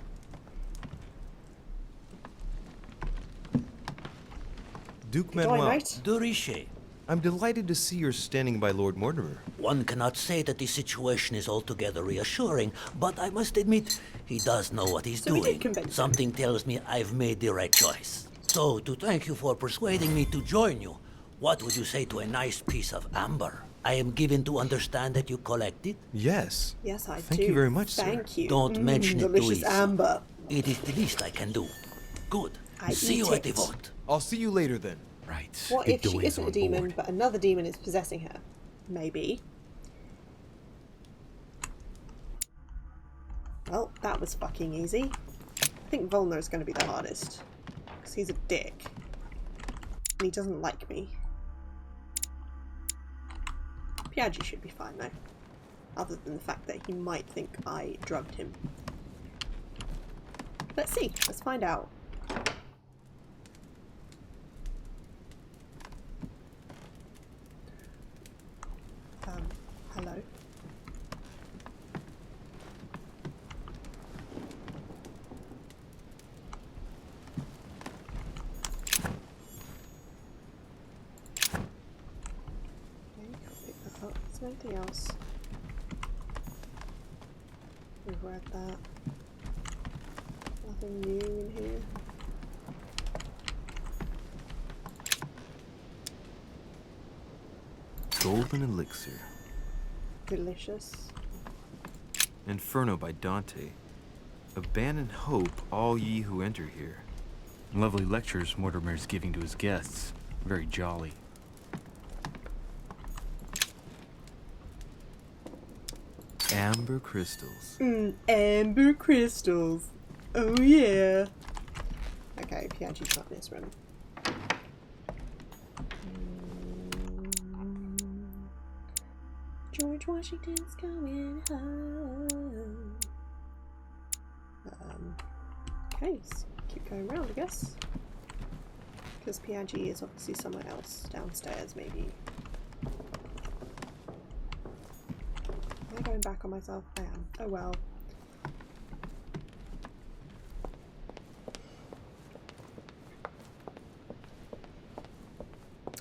Duke Godoy, Manuel, mate. Doriche, I'm delighted to see you're standing by Lord Mortimer. one cannot say that the situation is altogether reassuring, but I must admit, he does know what he's So we did doing. convince him. Something tells me I've made the right choice. So, to thank you for persuading me to join you, what would you say to a nice piece of amber? I am given to understand that you collect it. Yes. Yes, I do. Thank you very much, sir. Thank you. Don't mention it, delicious Louise. amber. It is the least I can do. Good. I See eat you at the it. vote. I'll see you later then. Right. What if she Godoy is isn't a on demon, board. but another demon is possessing her? Maybe. Well, that was fucking easy. I think Volner is going to be the hardest. Because he's a dick. And he doesn't like me. Piaggi should be fine though. Other than the fact that he might think I drugged him. Let's see. Let's find out. Hello. Okay, can't pick that up. Is there anything else? We've read that. Nothing new in here. Golden Elixir. Delicious. Inferno by Dante. Abandon hope, all ye who enter here. Lovely lectures Mortimer's giving to his guests. Very jolly. Amber crystals. Amber crystals. Oh yeah. Okay, Piaggi's not in this room. George Washington's going home. Okay, so keep going around, I guess. Because Piaggi is obviously somewhere else. Downstairs, maybe. Am I going back on myself? I am. Oh well.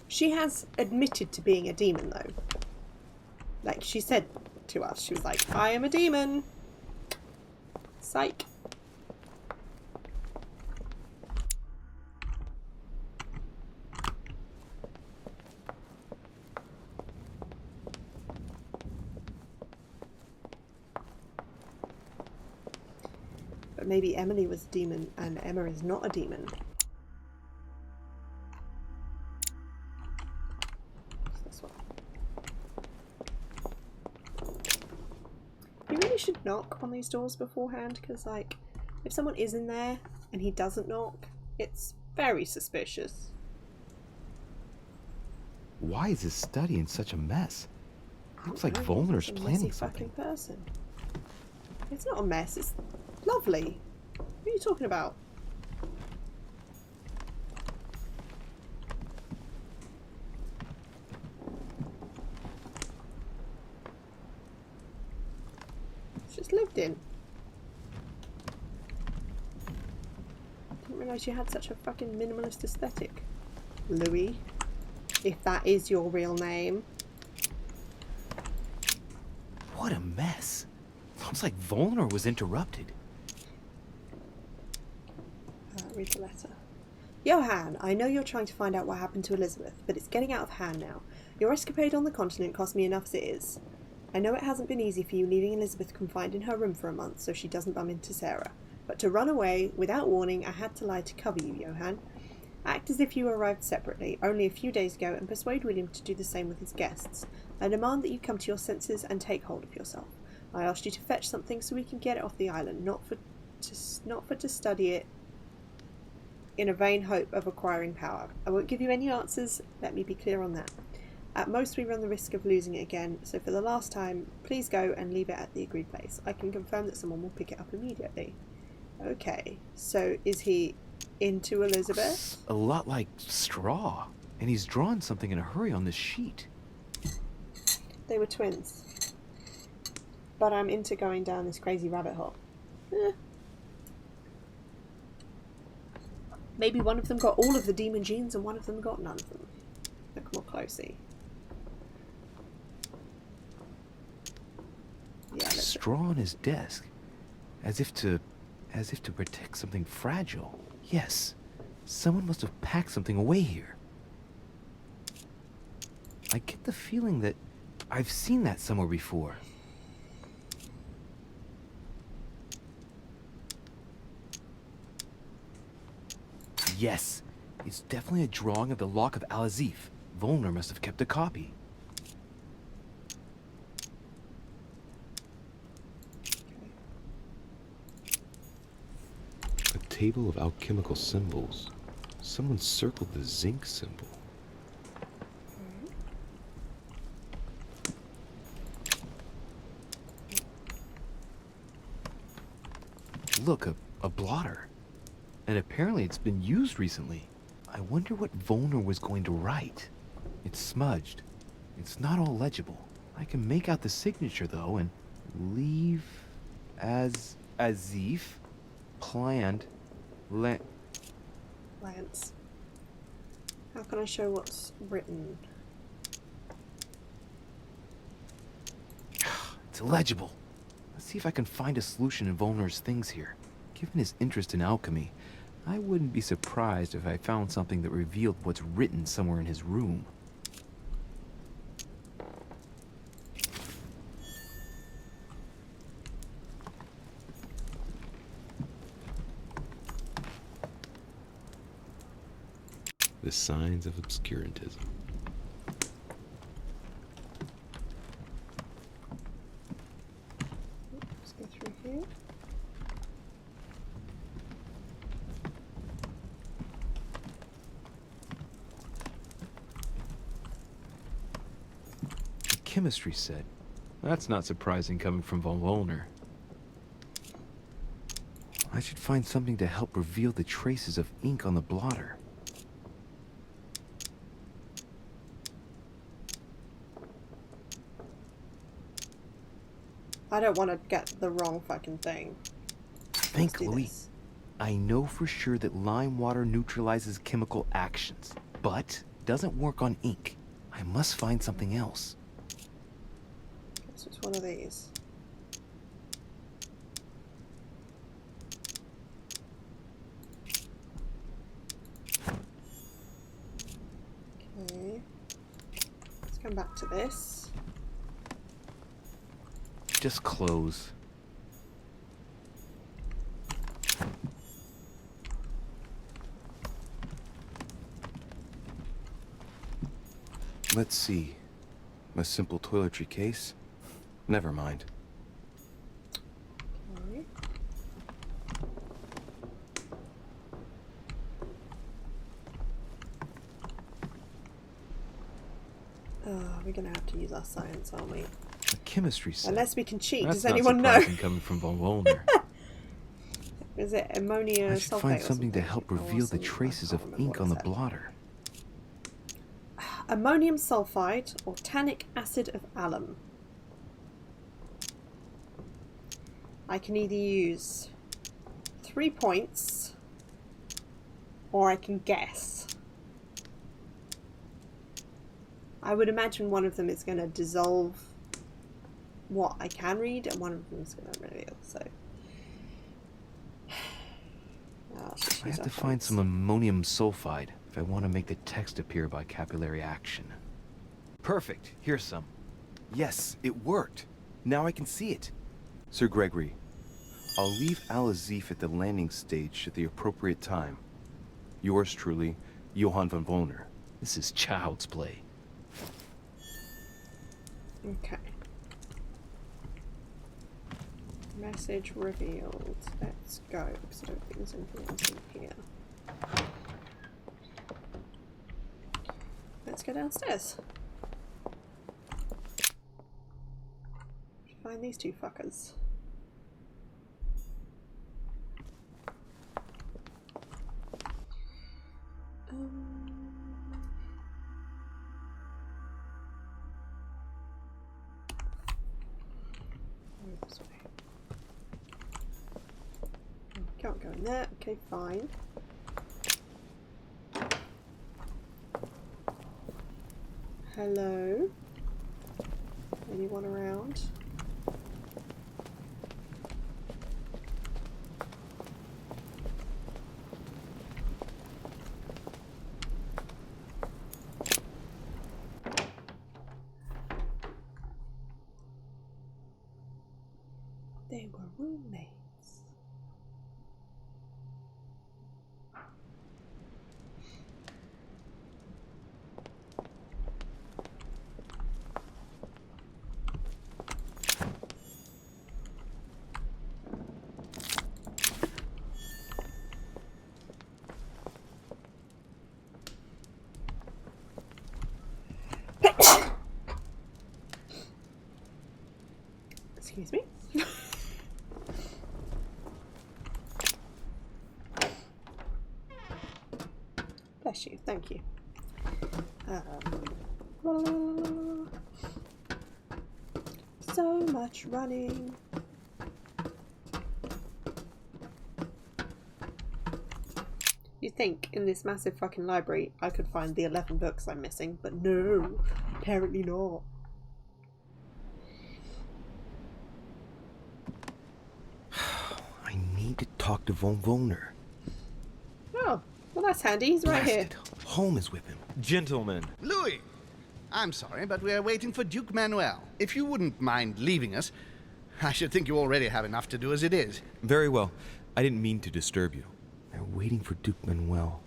She has admitted to being a demon, though. Like, she said to us, she was like, I am a demon. Psych. But maybe Emily was a demon and Emma is not a demon. What's this one? You really should knock on these doors beforehand, because like, if someone is in there and he doesn't knock, it's very suspicious. Why is this study in such a mess? Looks like Volner's planning something. Person. It's not a mess, it's lovely. What are you talking about? It's just lived in. Didn't realise you had such a fucking minimalist aesthetic, Louis. If that is your real name. What a mess. Looks like Volner was interrupted. Read the letter. Johan, I know you're trying to find out what happened to Elizabeth, but it's getting out of hand now. Your escapade on the continent cost me enough as it is. I know it hasn't been easy for you leaving Elizabeth confined in her room for a month so she doesn't bump into Sarah. But to run away, without warning, I had to lie to cover you, Johan. Act as if you arrived separately, only a few days ago, and persuade William to do the same with his guests. I demand that you come to your senses and take hold of yourself. I asked you to fetch something so we can get it off the island, not for to study it in a vain hope of acquiring power. I won't give you any answers, let me be clear on that. At most we run the risk of losing it again, so for the last time, please go and leave it at the agreed place. I can confirm that someone will pick it up immediately. Okay, so is he into Elizabeth? A lot like straw, and he's drawn something in a hurry on this sheet. They were twins. But I'm into going down this crazy rabbit hole. Maybe one of them got all of the demon genes and one of them got none of them. Look more closely. Yeah, straw on his desk, as if to protect something fragile. Yes, someone must have packed something away here. I get the feeling that I've seen that somewhere before. Yes, it's definitely a drawing of the Lock of Al-Azif. Volner must have kept a copy. A table of alchemical symbols. Someone circled the zinc symbol. Look, a blotter. And apparently it's been used recently. I wonder what Volner was going to write. It's smudged. It's not all legible. I can make out the signature though, and leave as Azif planned Lance. How can I show what's written? It's illegible. Let's see if I can find a solution in Volner's things here. Given his interest in alchemy, I wouldn't be surprised if I found something that revealed what's written somewhere in his room. The signs of obscurantism. Let's go through here. Chemistry set. That's not surprising coming from von Volner. I should find something to help reveal the traces of ink on the blotter. I don't want to get the wrong fucking thing. Think, Louis. I know for sure that lime water neutralizes chemical actions, but doesn't work on ink. I must find something else. So it's one of these. Okay. Let's come back to this. Just close. Let's see. A simple toiletry case? Never mind. Okay. We're gonna have to use our science, aren't we? A chemistry set. Unless we can cheat. That's Does not anyone know? surprising coming from Von Wollner. Is it ammonia I should sulfate find or something to help Oh, reveal the something. traces I of can't remember ink what on it the said. blotter. Ammonium sulfide or tannic acid of alum. I can either use 3 points or I can guess. I would imagine one of them is going to dissolve what I can read and one of them is going to reveal, so... I have to find some ammonium sulfide if I want to make the text appear by capillary action. Perfect. Here's some. Yes, it worked. Now I can see it. Sir Gregory, I'll leave Al-Azif at the landing stage at the appropriate time. Yours truly, Johann von Wollner. This is child's play. Okay. Message revealed. Let's go, because I don't think there's anything else in here. Let's go downstairs. Find these two fuckers. This way. Can't go in there. Okay, fine. Hello? Anyone around? They were roommates. Excuse me. Bless you, thank you. So much running. You'd think in this massive fucking library I could find the 11 books I'm missing, but no, apparently not. I need to talk to Von Wollner. Oh, well that's handy, he's right here. Blasted. Holmes is with him. Gentlemen. Louis! I'm sorry, but we are waiting for Duke Manuel. If you wouldn't mind leaving us, I should think you already have enough to do as it is. Very well. I didn't mean to disturb you. They're waiting for Duke Manuel.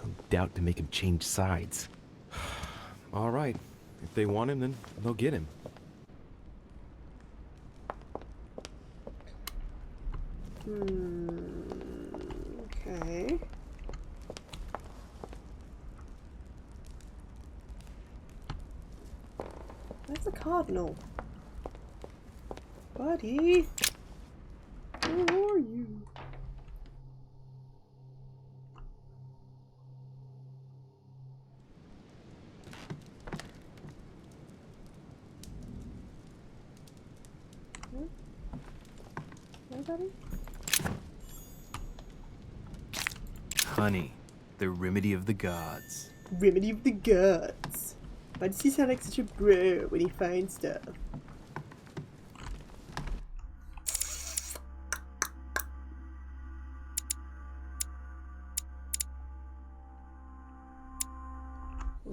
No doubt to make him change sides. All right. If they want him, then they'll get him. Okay. Where's the cardinal? Buddy! Where are you? Anybody? Honey, the remedy of the gods. Remedy of the gods. Why does he sound like such a bro when he finds stuff?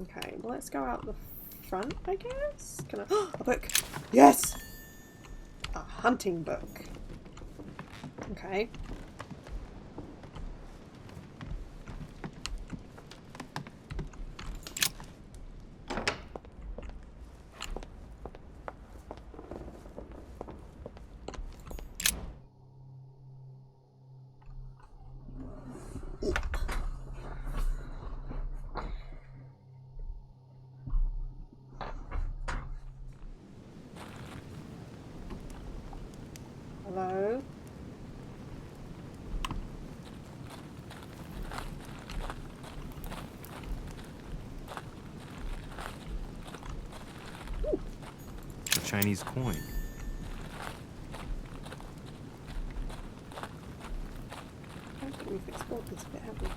Okay, well let's go out the front, I guess? Can I? A book! Yes! A hunting book. Okay. Chinese coin. I don't think we've explored this bit, have we?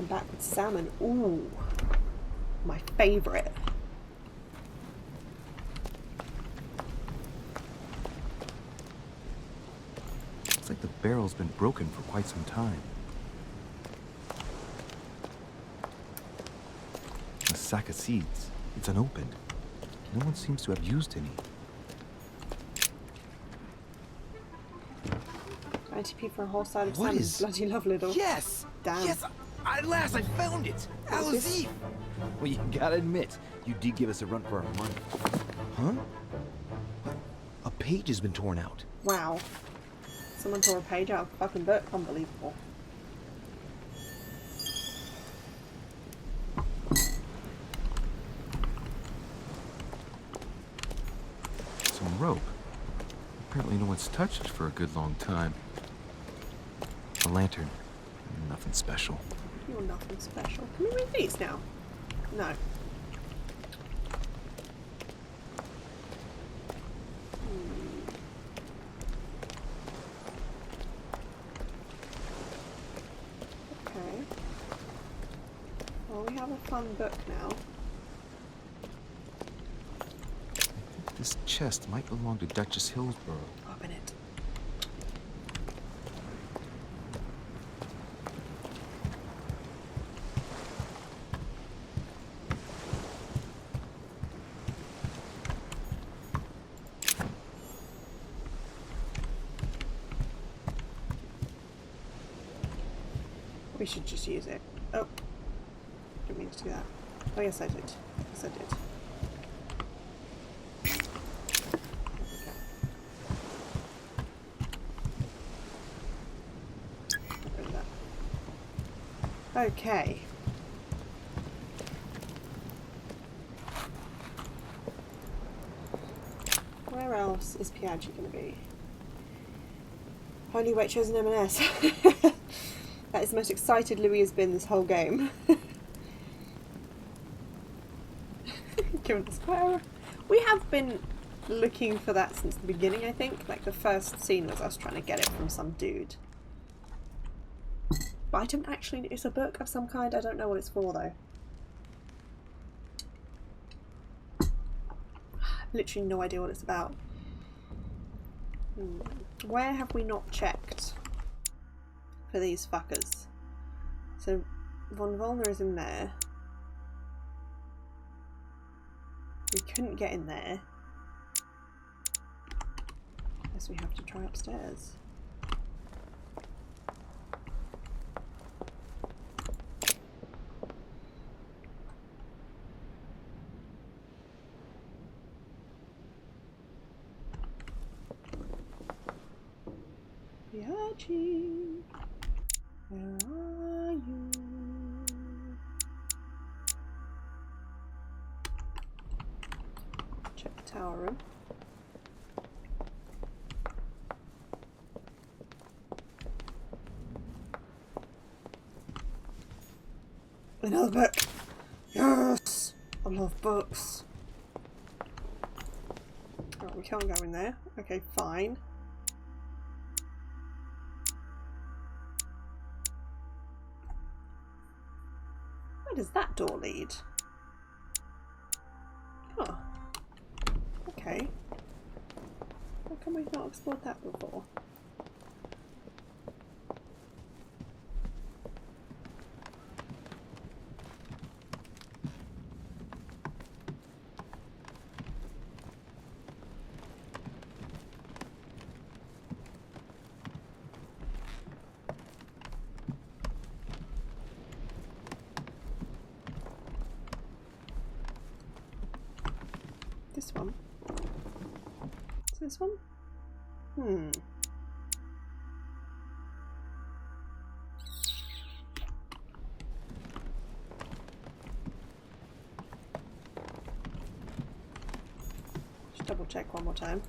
Backward salmon. Ooh, my favourite. Looks like the barrel's been broken for quite some time. A sack of seeds. It's unopened. No one seems to have used any. 90p for a whole side of What salmon. is- Bloody lovely though. Yes! Damn. Yes! At last I found it! What is this? Alzif! Well, you gotta admit, you did give us a run for our money. Huh? A page has been torn out. Wow. Someone tore a page out of a fucking book. Unbelievable. Some rope. Apparently no one's touched it for a good long time. A lantern. Nothing special. You're nothing special. Can we read these now? No. Okay. Well, we have a fun book now. This chest might belong to Duchess Hillsborough. Open it. We should just use it. Oh. Didn't mean to do that. Oh, yes, I did. Yes, I did. Okay. Okay. Where else is Piaggi going to be? Only Waitrose and M&S. That is the most excited Louis has been this whole game. Given the square. We have been looking for that since the beginning, I think. Like, the first scene was us trying to get it from some dude. But I don't actually... It's a book of some kind. I don't know what it's for, though. Literally no idea what it's about. Where have we not checked for these fuckers? So Von Volner is in there. We couldn't get in there. Guess we have to try upstairs. Piaggi, where are you? Check the tower room. Another book. Yes, I love books. Oh, we can't go in there. Okay, fine. Where does that door lead? Huh. Okay. How come we've not explored that before? This one? Hmm. Just double check one more time.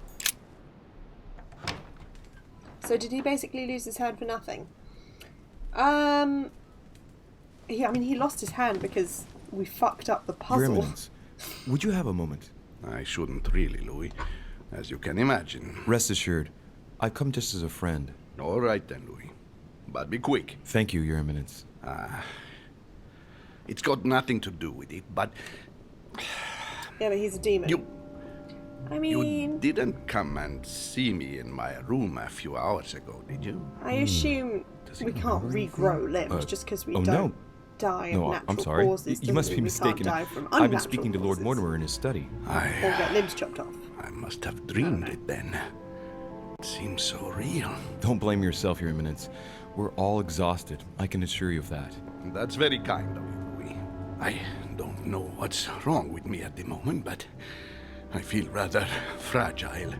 So did he basically lose his hand for nothing? I mean, he lost his hand because we fucked up the puzzle. Your Eminence, would you have a moment? I shouldn't really, Louis, as you can imagine. Rest assured, I've come just as a friend. All right then, Louis. But be quick. Thank you, Your Eminence. It's got nothing to do with it, but... Yeah, but he's a demon. I mean... You didn't come and see me in my room a few hours ago, did you? I assume we can't regrow limbs just because we don't die of natural I'm sorry. causes. You must be mistaken. I've been speaking to Lord causes. Mortimer in his study. Or get limbs chopped off. I must have dreamed it then. It seems so real. Don't blame yourself, Your Eminence. We're all exhausted. I can assure you of that. That's very kind of you, Louis. I don't know what's wrong with me at the moment, but I feel rather fragile.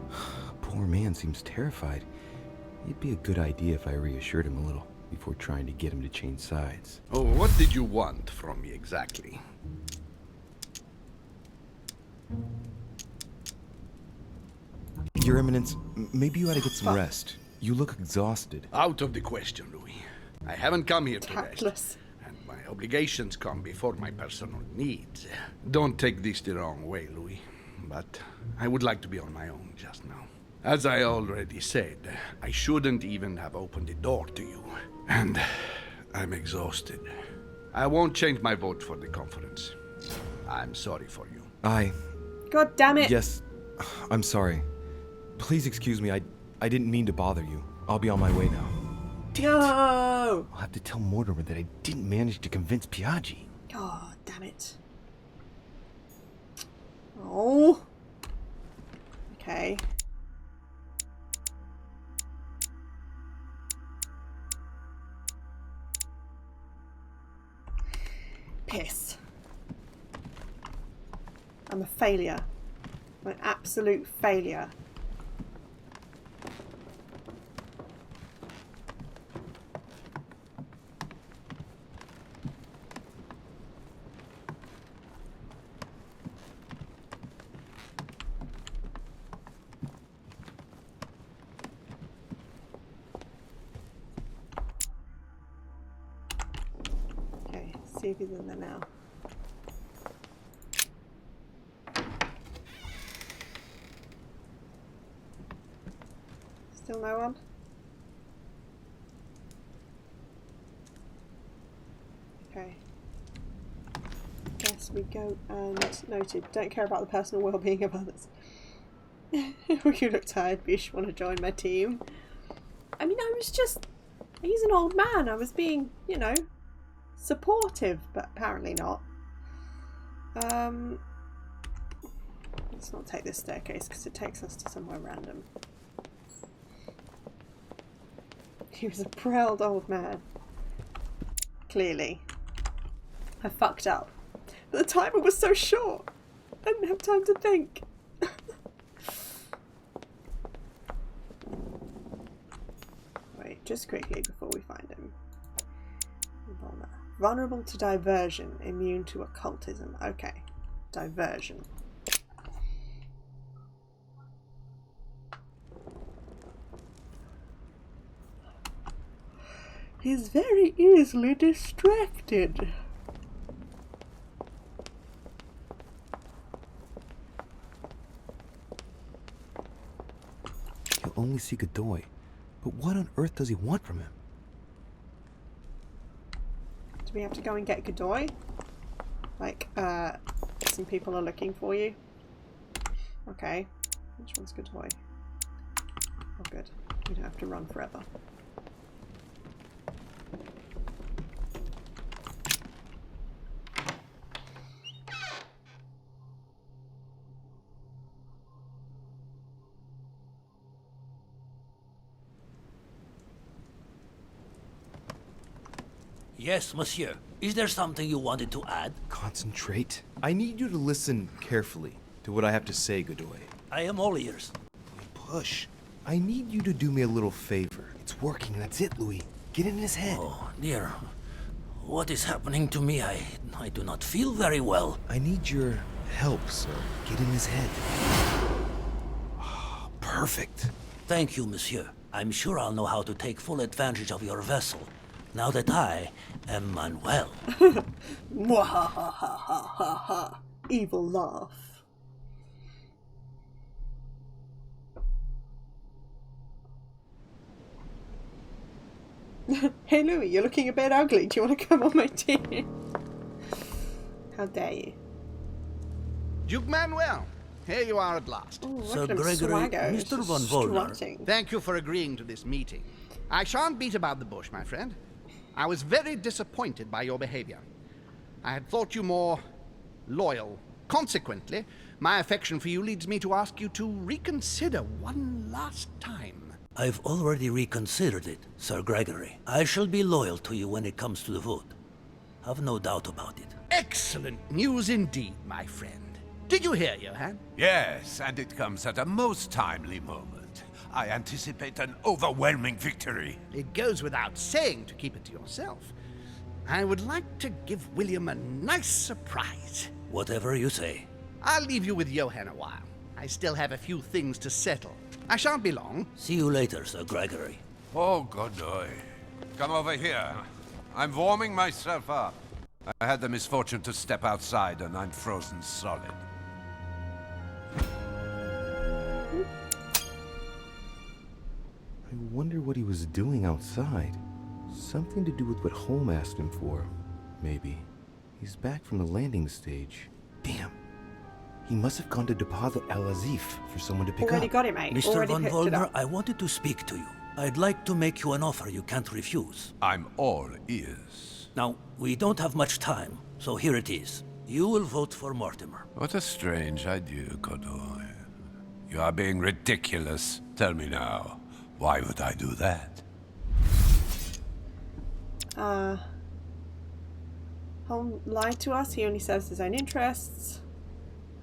Poor man seems terrified. It'd be a good idea if I reassured him a little before trying to get him to change sides. Oh, what did you want from me exactly? Your Eminence, maybe you ought to get some rest. You look exhausted. Out of the question, Louis. I haven't come here to Tactless. rest. And my obligations come before my personal needs. Don't take this the wrong way, Louis. But I would like to be on my own just now. As I already said, I shouldn't even have opened the door to you. And I'm exhausted. I won't change my vote for the conference. I'm sorry for you. God damn it! Yes, I'm sorry. Please excuse me, I didn't mean to bother you. I'll be on my way now. No! I'll have to tell Mortimer that I didn't manage to convince Piaggi. God damn it. Oh. Okay. Piss. I'm a failure. I'm an absolute failure. Okay, see if he's in there now. Still no one? Okay. Guess we go and noted. Don't care about the personal well-being of others. You look tired, Bish. Want to join my team? I mean, he's an old man. I was being, you know, supportive, but apparently not. Let's not take this staircase because it takes us to somewhere random. He was a proud old man. Clearly. I fucked up. But the timer was so short. I didn't have time to think. Wait, just quickly before we find him. Vulnerable to diversion, immune to occultism. Okay, diversion. He's very easily distracted. He'll only see Godoy. But what on earth does he want from him? Do we have to go and get Godoy? Like, some people are looking for you. Okay. Which one's Godoy? Oh, good. We don't have to run forever. Yes, monsieur. Is there something you wanted to add? Concentrate. I need you to listen carefully to what I have to say, Godoy. I am all ears. We push. I need you to do me a little favor. It's working, that's it, Louis. Get in his head. Oh, dear. What is happening to me? I do not feel very well. I need your help, sir. Get in his head. Oh, perfect. Thank you, monsieur. I'm sure I'll know how to take full advantage of your vessel, now that I am Manuel. Mwahahahaha. Evil laugh. Hey Louis, you're looking a bit ugly. Do you want to come on my team? How dare you? Duke Manuel, here you are at last. Ooh, Sir look at him Gregory, swagger. Mr. Just von Volner. strutting. Thank you for agreeing to this meeting. I shan't beat about the bush, my friend. I was very disappointed by your behavior. I had thought you more loyal. Consequently, my affection for you leads me to ask you to reconsider one last time. I've already reconsidered it, Sir Gregory. I shall be loyal to you when it comes to the vote. Have no doubt about it. Excellent news indeed, my friend. Did you hear, Johann? Yes, and it comes at a most timely moment. I anticipate an overwhelming victory. It goes without saying to keep it to yourself. I would like to give William a nice surprise. Whatever you say. I'll leave you with Johann a while. I still have a few things to settle. I shan't be long. See you later, Sir Gregory. Oh, Godoy. Come over here. I'm warming myself up. I had the misfortune to step outside and I'm frozen solid. I wonder what he was doing outside. Something to do with what Holm asked him for. Maybe. He's back from the landing stage. Damn. He must have gone to deposit Al-Azif for someone to pick Already up. got it, mate. Mr. Already von picked it Volner, up. I wanted to speak to you. I'd like to make you an offer you can't refuse. I'm all ears. Now, we don't have much time, so here it is. You will vote for Mortimer. What a strange idea, Godoy. You are being ridiculous. Tell me now, why would I do that? Holm lied to us. He only serves his own interests.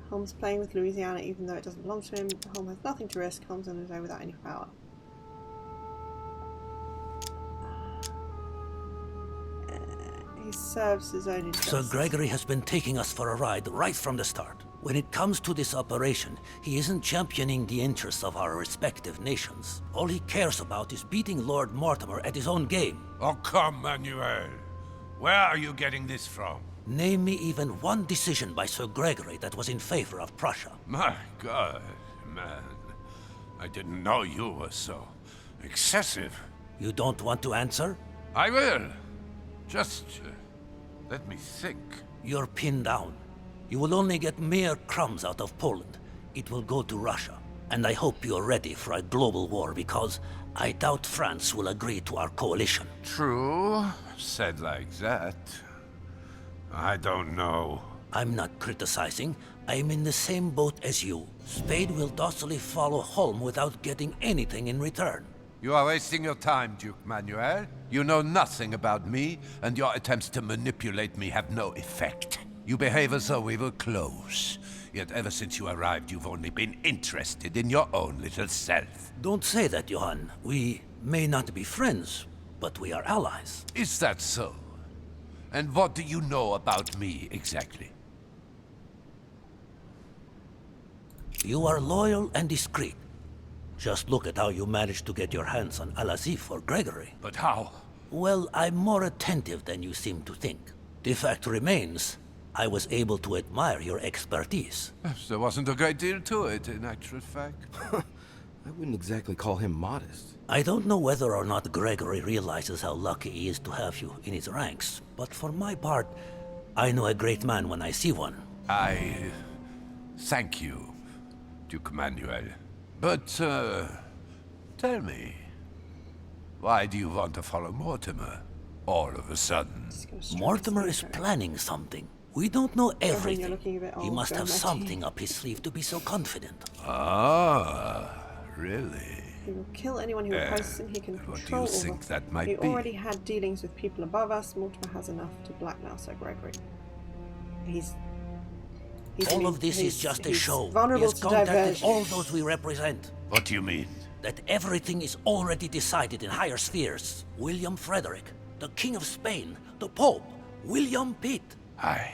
Holm's playing with Louisiana even though it doesn't belong to him. Holm has nothing to risk. Holm's on his own without any power. He serves his own interests. Sir Gregory has been taking us for a ride right from the start. When it comes to this operation, he isn't championing the interests of our respective nations. All he cares about is beating Lord Mortimer at his own game. Oh, come, Manuel. Where are you getting this from? Name me even one decision by Sir Gregory that was in favor of Prussia. My God, man. I didn't know you were so excessive. You don't want to answer? I will. Just let me think. You're pinned down. You will only get mere crumbs out of Poland. It will go to Russia. And I hope you're ready for a global war because I doubt France will agree to our coalition. True. Said like that. I don't know. I'm not criticizing. I'm in the same boat as you. Spade will docilely follow Holm without getting anything in return. You are wasting your time, Duke Manuel. You know nothing about me, and your attempts to manipulate me have no effect. You behave as though we were close. Yet ever since you arrived, you've only been interested in your own little self. Don't say that, Johann. We may not be friends, but we are allies. Is that so? And what do you know about me, exactly? You are loyal and discreet. Just look at how you managed to get your hands on Al-Azif for Gregory. But how? Well, I'm more attentive than you seem to think. The fact remains, I was able to admire your expertise. There wasn't a great deal to it, in actual fact. I wouldn't exactly call him modest. I don't know whether or not Gregory realizes how lucky he is to have you in his ranks, but for my part, I know a great man when I see one. I thank you, Duke Manuel. But, tell me, why do you want to follow Mortimer all of a sudden? Mortimer is planning something. We don't know everything. He He must have something up his sleeve to be so confident. Ah, really? He will kill anyone who opposes him. He can What do control you all think of that might He be? already had dealings with people above us. Mortimer has enough to blackmail Sir Gregory. All of this is just a show. He Vulnerable has to contacted diversion. all those we represent. What do you mean? That everything is already decided in higher spheres. William Frederick, the King of Spain, the Pope, William Pitt. I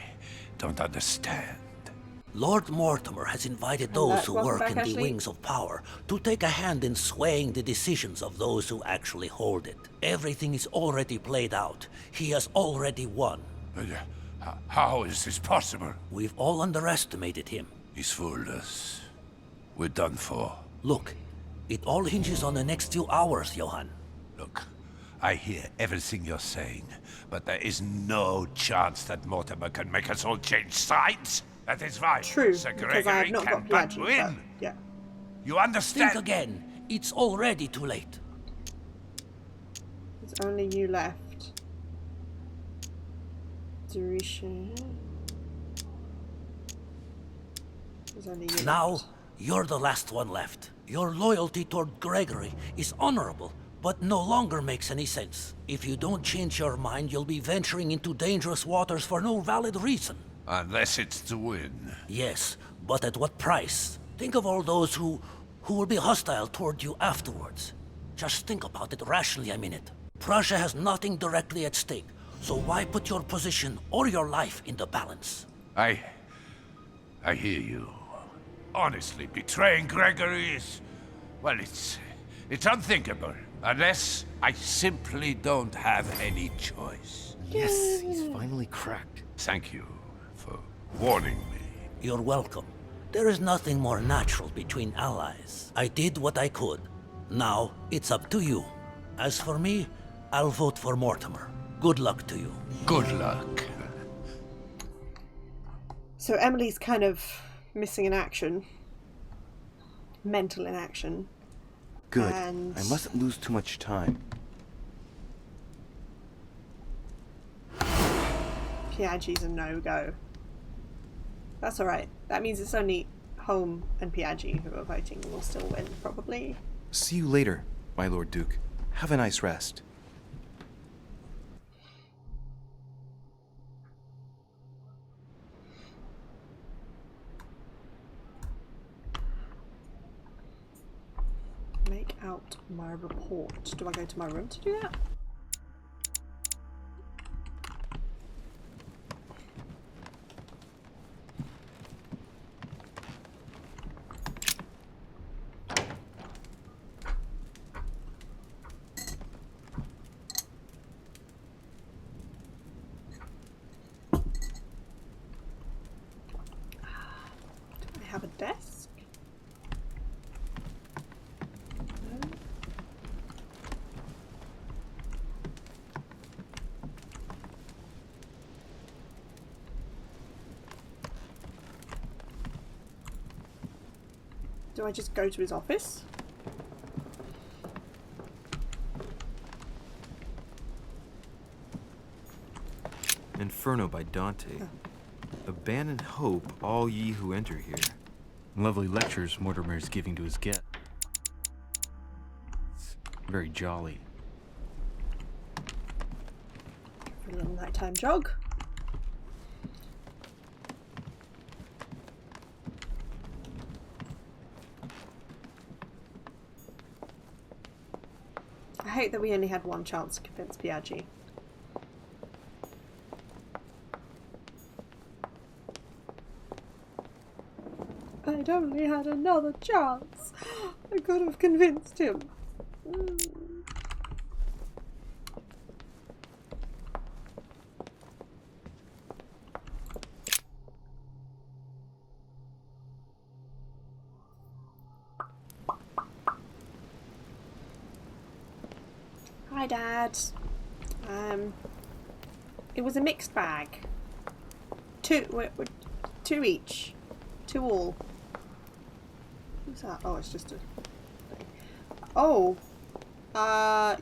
don't understand. Lord Mortimer has invited those who work in the wings of power to take a hand in swaying the decisions of those who actually hold it. Everything is already played out. He has already won. But how is this possible? We've all underestimated him. He's fooled us. We're done for. Look, it all hinges on the next few hours, Johann. Look, I hear everything you're saying, but there is no chance that Mortimer can make us all change sides. That is right. True, Sir because I have Gregory not can got but Piaggi, win. but yeah. You understand? Think again. It's already too late. There's only you left. Duration. There's only you Now, left. you're the last one left. Your loyalty toward Gregory is honorable, but no longer makes any sense. If you don't change your mind, you'll be venturing into dangerous waters for no valid reason. Unless it's to win. Yes, but at what price? Think of all those who will be hostile toward you afterwards. Just think about it rationally a minute. Prussia has nothing directly at stake, so why put your position or your life in the balance? I hear you. Honestly, betraying Gregory is... well, it's unthinkable. Unless I simply don't have any choice. Yes, he's finally cracked. Thank you for warning me. You're welcome. There is nothing more natural between allies. I did what I could. Now, it's up to you. As for me, I'll vote for Mortimer. Good luck to you. Good luck. So Emily's kind of missing in action. Mental in action. Good. And... I mustn't lose too much time. Piaggi's a no-go. That's alright. That means it's only Home and Piaggi who are voting and will still win, probably. See you later, my Lord Duke. Have a nice rest. Make out my report. Do I go to my room to do that? Do I have a desk? No. Do I just go to his office? Inferno by Dante. Abandon hope, all ye who enter here. Lovely lectures Mortimer is giving to his guests. Very jolly. For a little nighttime jog. I hate that we only had one chance to convince Piaggi. I'd only had another chance. I could have convinced him. Hi, Dad. It was a mixed bag. Two each. 2 all. What's that? Oh, it's just a thing. Oh.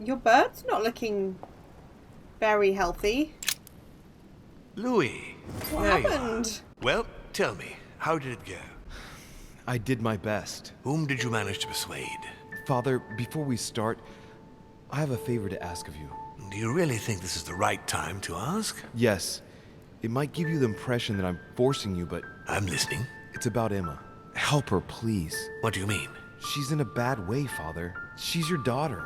Your bird's not looking very healthy. Louis. What there you are. happened? Well, tell me, how did it go? I did my best. Whom did you manage to persuade? Father, before we start, I have a favor to ask of you. Do you really think this is the right time to ask? Yes. It might give you the impression that I'm forcing you, but... I'm listening. It's about Emma. Help her, please. What do you mean? She's in a bad way, Father. She's your daughter.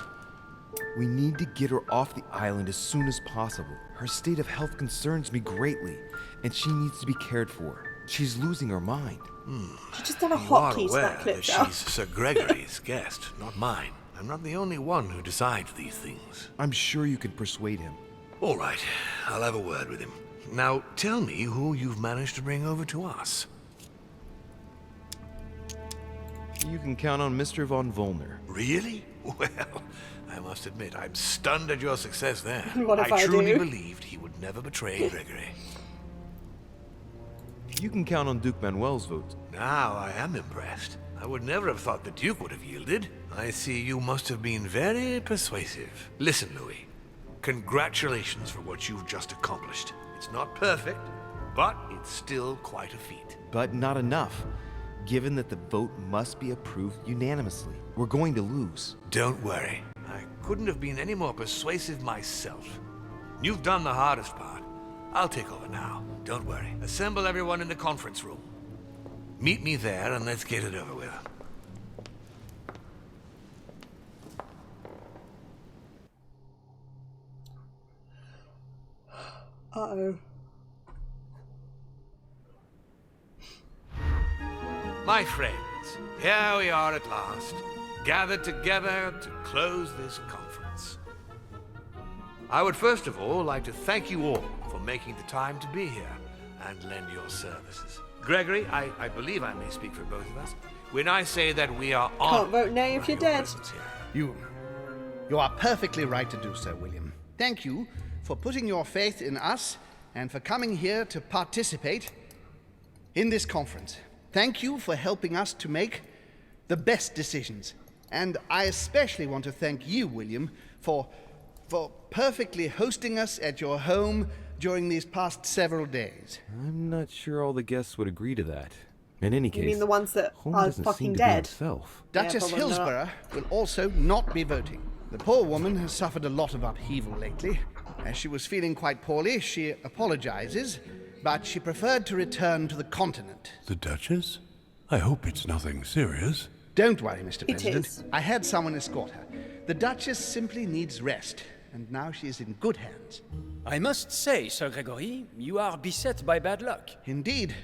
We need to get her off the island as soon as possible. Her state of health concerns me greatly, and she needs to be cared for. She's losing her mind. She just have a You are hotkey to aware that clip, that though. she's Sir Gregory's guest, not mine. I'm not the only one who decides these things. I'm sure you can persuade him. All right, I'll have a word with him. Now, tell me who you've managed to bring over to us. You can count on Mr. von Volner. Really? Well, I must admit, I'm stunned at your success there. What if I truly do? believed he would never betray Gregory. You can count on Duke Manuel's vote. Now I am impressed. I would never have thought the Duke would have yielded. I see you must have been very persuasive. Listen, Louis. Congratulations for what you've just accomplished. It's not perfect, but it's still quite a feat. But not enough, given that the vote must be approved unanimously. We're going to lose. Don't worry. I couldn't have been any more persuasive myself. You've done the hardest part. I'll take over now. Don't worry. Assemble everyone in the conference room. Meet me there and let's get it over with. Uh-oh. My friends, here we are at last, gathered together to close this conference. I would first of all like to thank you all for making the time to be here and lend your services. Gregory, I believe I may speak for both of us when I say that we are honored. Can't vote nay if you're dead. You are perfectly right to do so, William. Thank you for putting your faith in us and for coming here to participate in this conference. Thank you for helping us to make the best decisions. And I especially want to thank you, William, for perfectly hosting us at your home during these past several days. I'm not sure all the guests would agree to that. In any case, You mean the ones that home are doesn't fucking seem to be dead? himself. Duchess probably not. Hillsborough will also not be voting. The poor woman has suffered a lot of upheaval lately. As she was feeling quite poorly, she apologizes, but she preferred to return to the continent. The Duchess? I hope it's nothing serious. Don't worry, Mr. It President. is. I had someone escort her. The Duchess simply needs rest, and now she is in good hands. I must say, Sir Gregory, you are beset by bad luck. Indeed.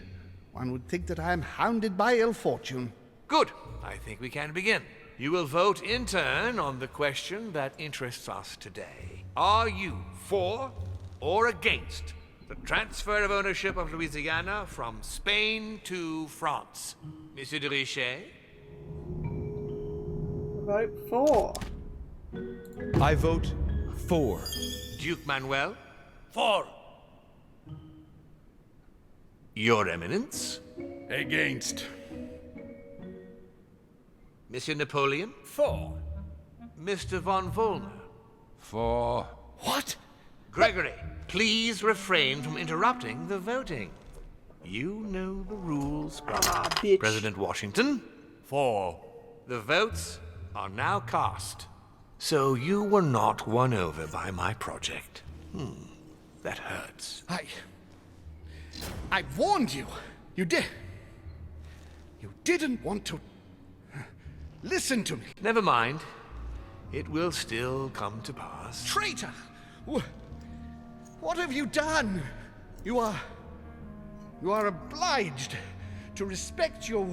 One would think that I am hounded by ill fortune. Good. I think we can begin. You will vote in turn on the question that interests us today. Are you for or against the transfer of ownership of Louisiana from Spain to France? Monsieur de Richet? Vote for. I vote for. Duke Manuel? For. Your Eminence? Against. Monsieur Napoleon? For. Mr. von Volner? For. What? Gregory, please refrain from interrupting the voting. You know the rules, brother. Bitch. President Washington? For. The votes are now cast. So you were not won over by my project. That hurts. I warned you. You didn't want to listen to me. Never mind. It will still come to pass. Traitor! What have you done? You are obliged to respect your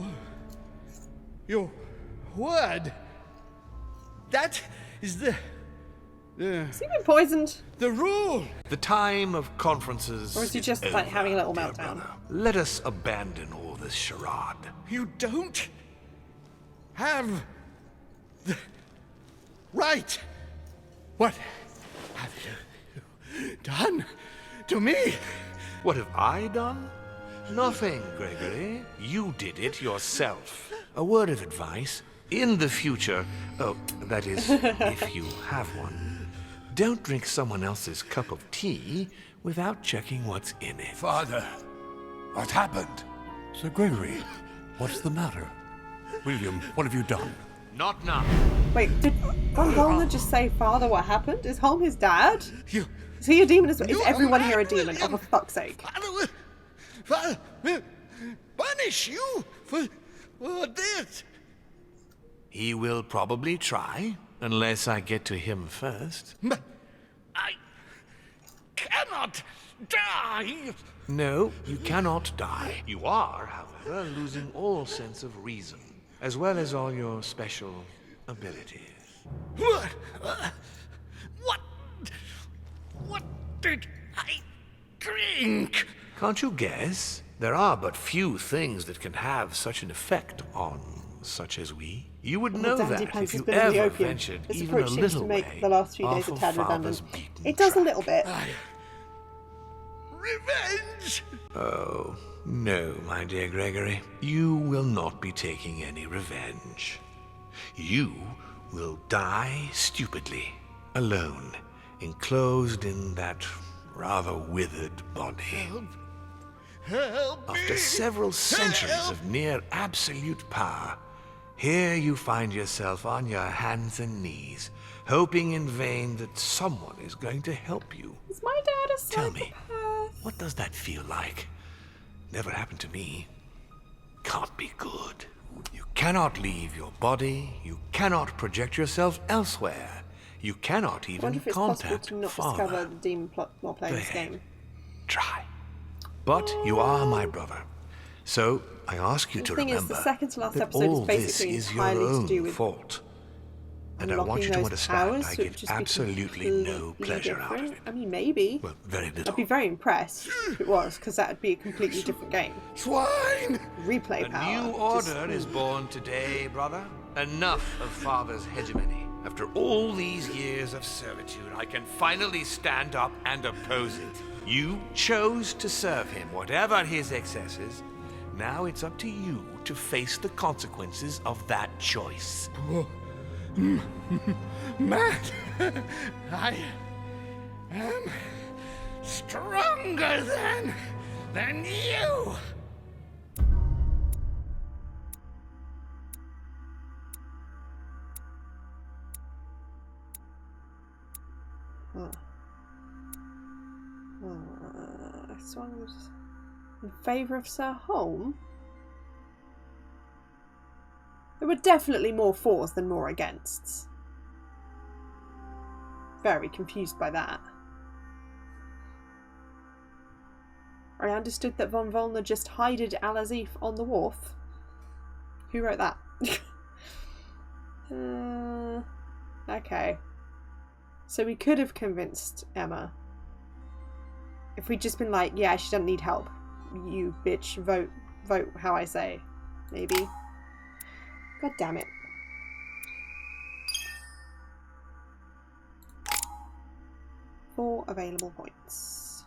word. That is the Has he been poisoned? rule. The time of conferences Or is he just, over, like, having a little dear meltdown? brother. Let us abandon all this charade. You don't have the right. What have you done to me? What have I done? Nothing, Gregory. You did it yourself. A word of advice. In the future, that is, if you have one, don't drink someone else's cup of tea without checking what's in it. Father, what happened? Sir Gregory, what's the matter? William, what have you done? Not now. Wait, did Von Volner just say, Father, what happened? Is Holm his dad? Is he a demon as well? Is You everyone are here a mad, demon? Oh, William. for fuck's sake. punish you for this. He will probably try, unless I get to him first. But I cannot die. No, you cannot die. You are, however, losing all sense of reason, as well as all your special abilities. What did I drink? Can't you guess? There are but few things that can have such an effect on such as we. You would know Dandy that Pants if has you been on the ever opium. ventured This even a approach seems to little make way the last few days off a tad Father's redundant. beaten It does a track. little bit. Revenge! Oh, no, my dear Gregory. You will not be taking any revenge. You will die stupidly, alone, enclosed in that rather withered body. Help After me! several centuries of near absolute power, here you find yourself on your hands and knees, hoping in vain that someone is going to help you. Is my dad a Tell me, psychopath? what does that feel like? Never happened to me. Can't be good. You cannot leave your body. You cannot project yourself elsewhere. You cannot I wonder even if it's possible contact to not Father. discover the demon plot while playing this There. game. Try. But you are my brother. So I ask you The to thing is, remember the second to last that episode is all this basically is your entirely to own do with fault. And I want unlocking you to those understand powers, I so it'd get just be absolutely no completely pleasure out of different. it. I mean, maybe. Well, very I'd little. be very impressed if it was, because that would be a completely different game. Swine! Replay A power. new order is born today, brother. Enough of Father's hegemony. After all these years of servitude, I can finally stand up and oppose it. You chose to serve him, whatever his excesses. Now it's up to you to face the consequences of that choice. Matt, I am stronger than you. Swung was in favour of Sir Holm. There were definitely more fors than more againsts. Very confused by that. I understood that von Volner just hided Al-Azif on the wharf. Who wrote that? Okay. So we could have convinced Emma. If we'd just been like, yeah, she doesn't need help. You bitch, vote how I say. Maybe. God damn it. Four available points.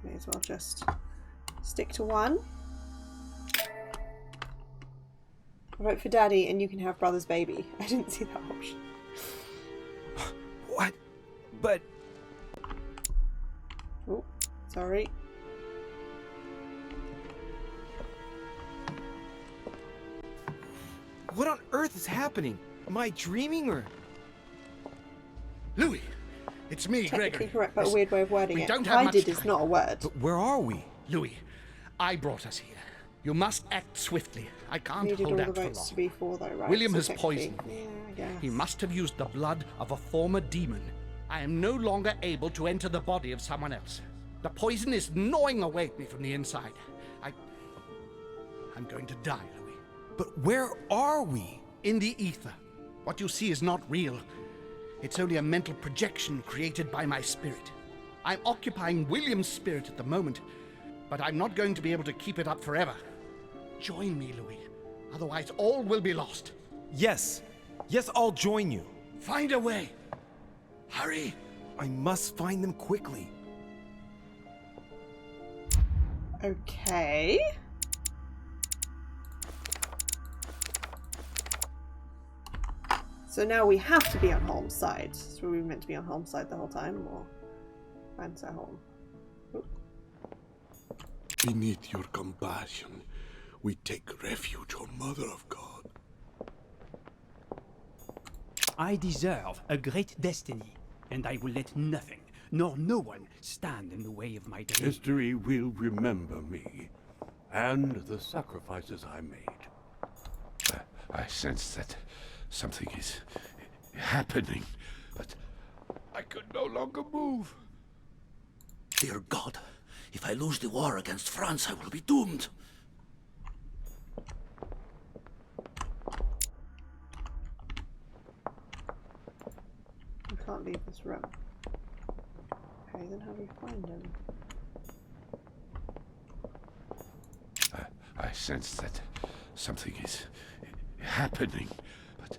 May as well just stick to one. Vote for Daddy and you can have Brother's baby. I didn't see that option. What? But... Oh, sorry. What on earth is happening? Am I dreaming or... Louis, it's me, Technically Gregory. correct, but a Listen, weird way of wording we it. don't have much Hided is time. not a word. But where are we? Louis, I brought us here. You must act swiftly. I can't Needed hold all the out for votes long. to be for though, right? William So has technically- poisoned me. Yeah, I guess. He must have used the blood of a former demon. I am no longer able to enter the body of someone else. The poison is gnawing away at me from the inside. I'm going to die, Louis. But where are we? In the ether. What you see is not real. It's only a mental projection created by my spirit. I'm occupying William's spirit at the moment, but I'm not going to be able to keep it up forever. Join me, Louis. Otherwise, all will be lost. Yes. Yes, I'll join you. Find a way. Hurry. I must find them quickly. Okay. So now we have to be on Holm's side. So we were meant to be on Holm's side the whole time, or find Sir Holm. Oh. Beneath your compassion, we take refuge, O Mother of God. I deserve a great destiny, and I will let nothing, nor no one, stand in the way of my dream. History will remember me, and the sacrifices I made. I sense that something is happening, but I could no longer move. Dear God, if I lose the war against France, I will be doomed. I can't leave this room. Okay, then how do we find him? I sense that something is happening, but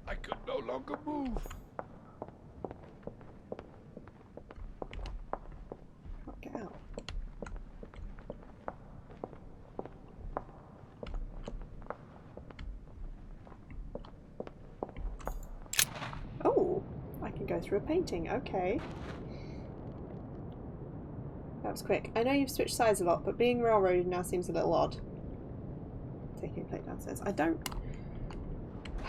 I could no longer move. Can't get out. Oh, I can go through a painting. Okay. That was quick. I know you've switched sides a lot, but being railroaded now seems a little odd. Taking a plate downstairs. I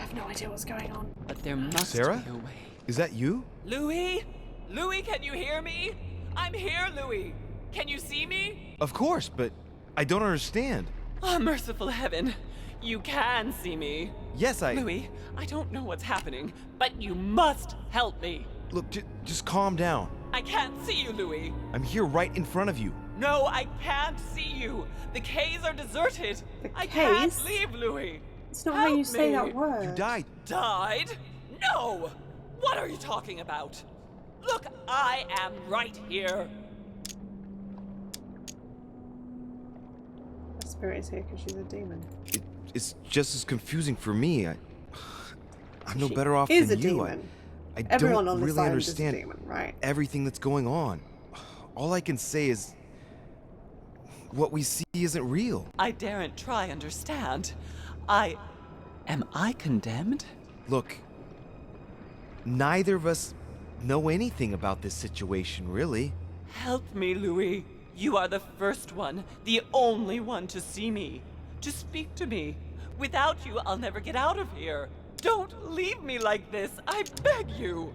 have no idea what's going on. But there must Sarah? be a way. Is that you? Louis? Louis, can you hear me? I'm here, Louis. Can you see me? Of course, but I don't understand. Oh, merciful heaven. You can see me. Yes, Louis, I don't know what's happening, but you must help me. Look, just calm down. I can't see you, Louis. I'm here right in front of you. No, I can't see you. The K's are deserted. I K's? can't leave, Louis. It's not how you say that word. You died. Died? No! What are you talking about? Look, I am right here. The spirit is here because she's a demon. It's just as confusing for me. I'm no She better off is than a you. demon. I Everyone don't on this really island is a understand demon, right? everything that's going on. All I can say is what we see isn't real. I daren't try understand. Am I condemned? Look, neither of us know anything about this situation, really. Help me, Louis. You are the first one, the only one to see me, to speak to me. Without you, I'll never get out of here. Don't leave me like this, I beg you.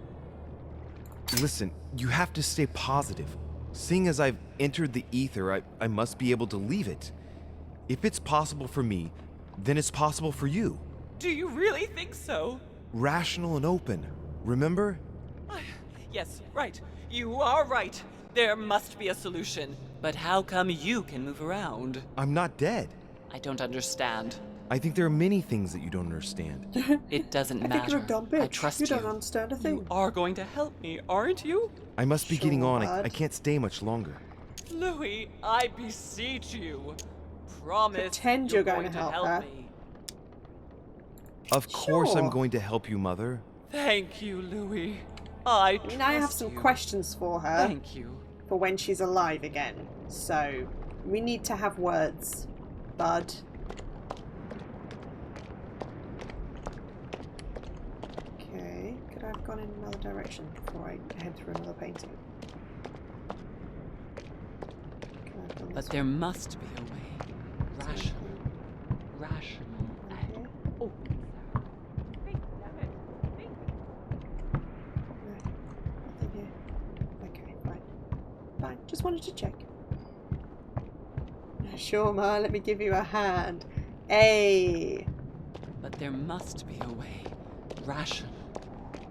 Listen, you have to stay positive. Seeing as I've entered the ether, I must be able to leave it. If it's possible for me, then it's possible for you. Do you really think so? Rational and open, remember? Yes, right. You are right. There must be a solution. But how come you can move around? I'm not dead. I don't understand. I think there are many things that you don't understand. It doesn't I think you're a matter. dumb bitch. I trust you you. don't understand a thing. You are going to help me, aren't you? I must be getting on. Sure, I can't stay much longer. Louis, I beseech you. Promise Pretend you're going to help her. me. Of course I'm Sure. going to help you, Mother. Thank you, Louis. I I mean, I have trust some you. questions for her Thank you. for when she's alive again. So, we need to have words, bud. Okay, could I have gone in another direction before I head through another painting? Could I have done But this there one? must be a way. Rational. Here? Oh. Nothing here. Okay, fine. Fine, just wanted to check. Sure, Ma, let me give you a hand. Hey! But there must be a way.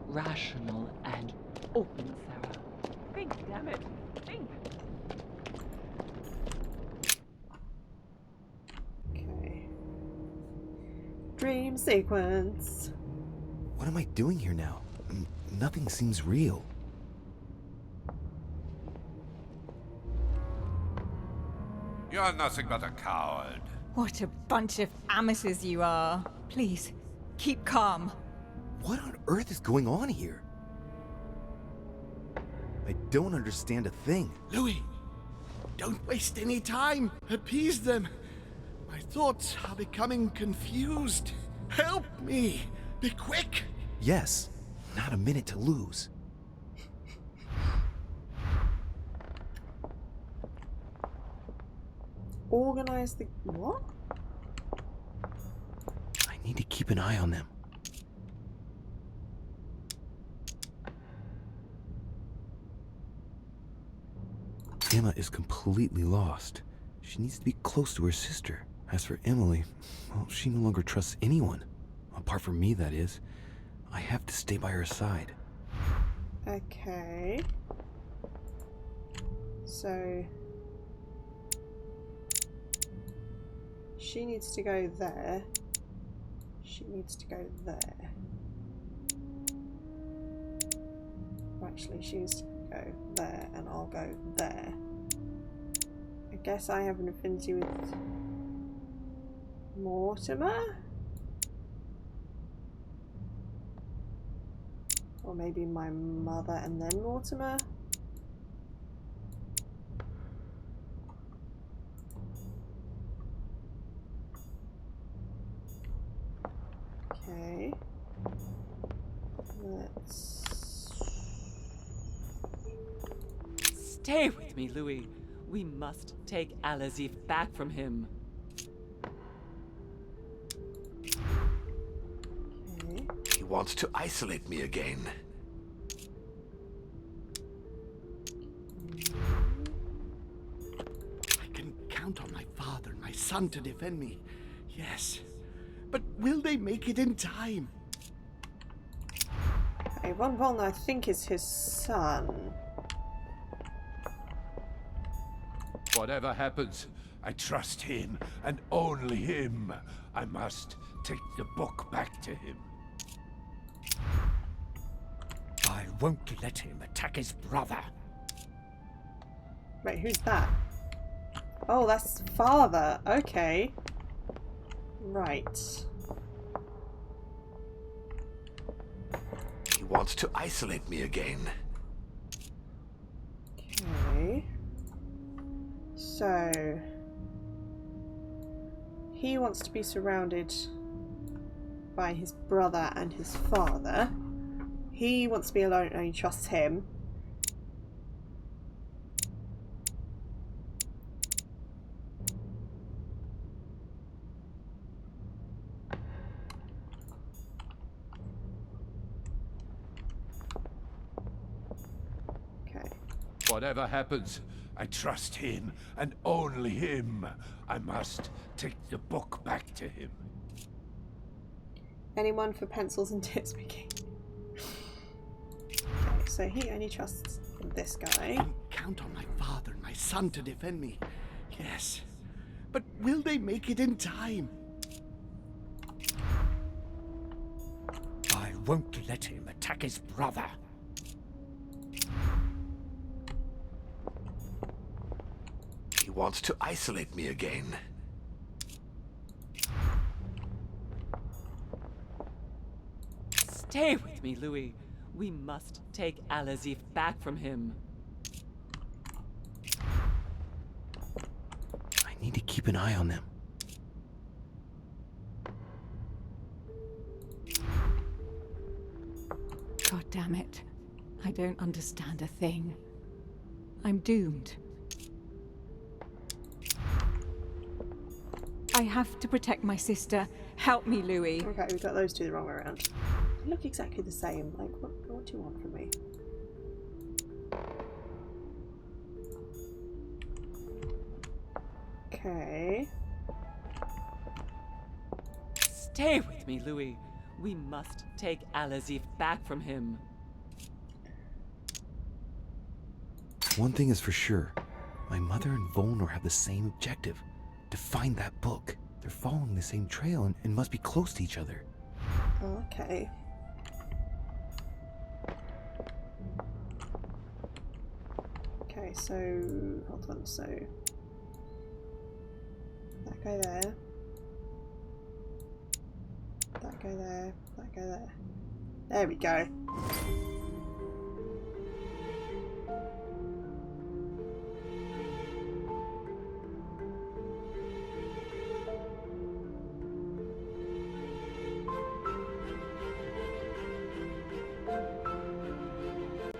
Rational and open, Sarah. Think, damn it. Think. Okay. Dream sequence. What am I doing here now? Nothing seems real. You're nothing but a coward. What a bunch of amateurs you are. Please, keep calm. What on earth is going on here? I don't understand a thing. Louis, don't waste any time. Appease them. My thoughts are becoming confused. Help me. Be quick. Yes, not a minute to lose. Organize the... what? I need to keep an eye on them. Emma is completely lost. She needs to be close to her sister. As for Emily, well, she no longer trusts anyone. Apart from me, that is. I have to stay by her side. Okay. So... she needs to go there. She needs to go there. Actually, she needs to go there, and I'll go there. I guess I have an affinity with Mortimer? Or maybe my mother and then Mortimer? Okay. Let's... Stay with me, Louis. We must take Al-Azif back from him. Okay. He wants to isolate me again. I can count on my father and my son to defend me. Yes. But will they make it in time? Okay, Von Voln, I think, is his son. Whatever happens, I trust him, and only him. I must take the book back to him. I won't let him attack his brother. Wait, who's that? Oh, that's father. Okay. Right. He wants to isolate me again. Okay. So... he wants to be surrounded by his brother and his father. He wants to be alone and only trusts him. Okay. Whatever happens, I trust him, and only him. I must take the book back to him. Anyone for pencils and tips making? Okay, so he only trusts this guy. I can count on my father and my son to defend me. Yes. But will they make it in time? I won't let him attack his brother. He wants to isolate me again. Stay with me, Louis. We must take Al-Azif back from him. I need to keep an eye on them. God damn it. I don't understand a thing. I'm doomed. I have to protect my sister. Help me, Louis. Okay, we've got those two the wrong way around. They look exactly the same. Like, what do you want from me? Okay. Stay with me, Louis. We must take Al-Azif back from him. One thing is for sure. My mother and Volnor have the same objective. To find that book. They're following the same trail and must be close to each other. Okay. Okay, so hold on, so that guy there. That guy there. That guy there. There we go.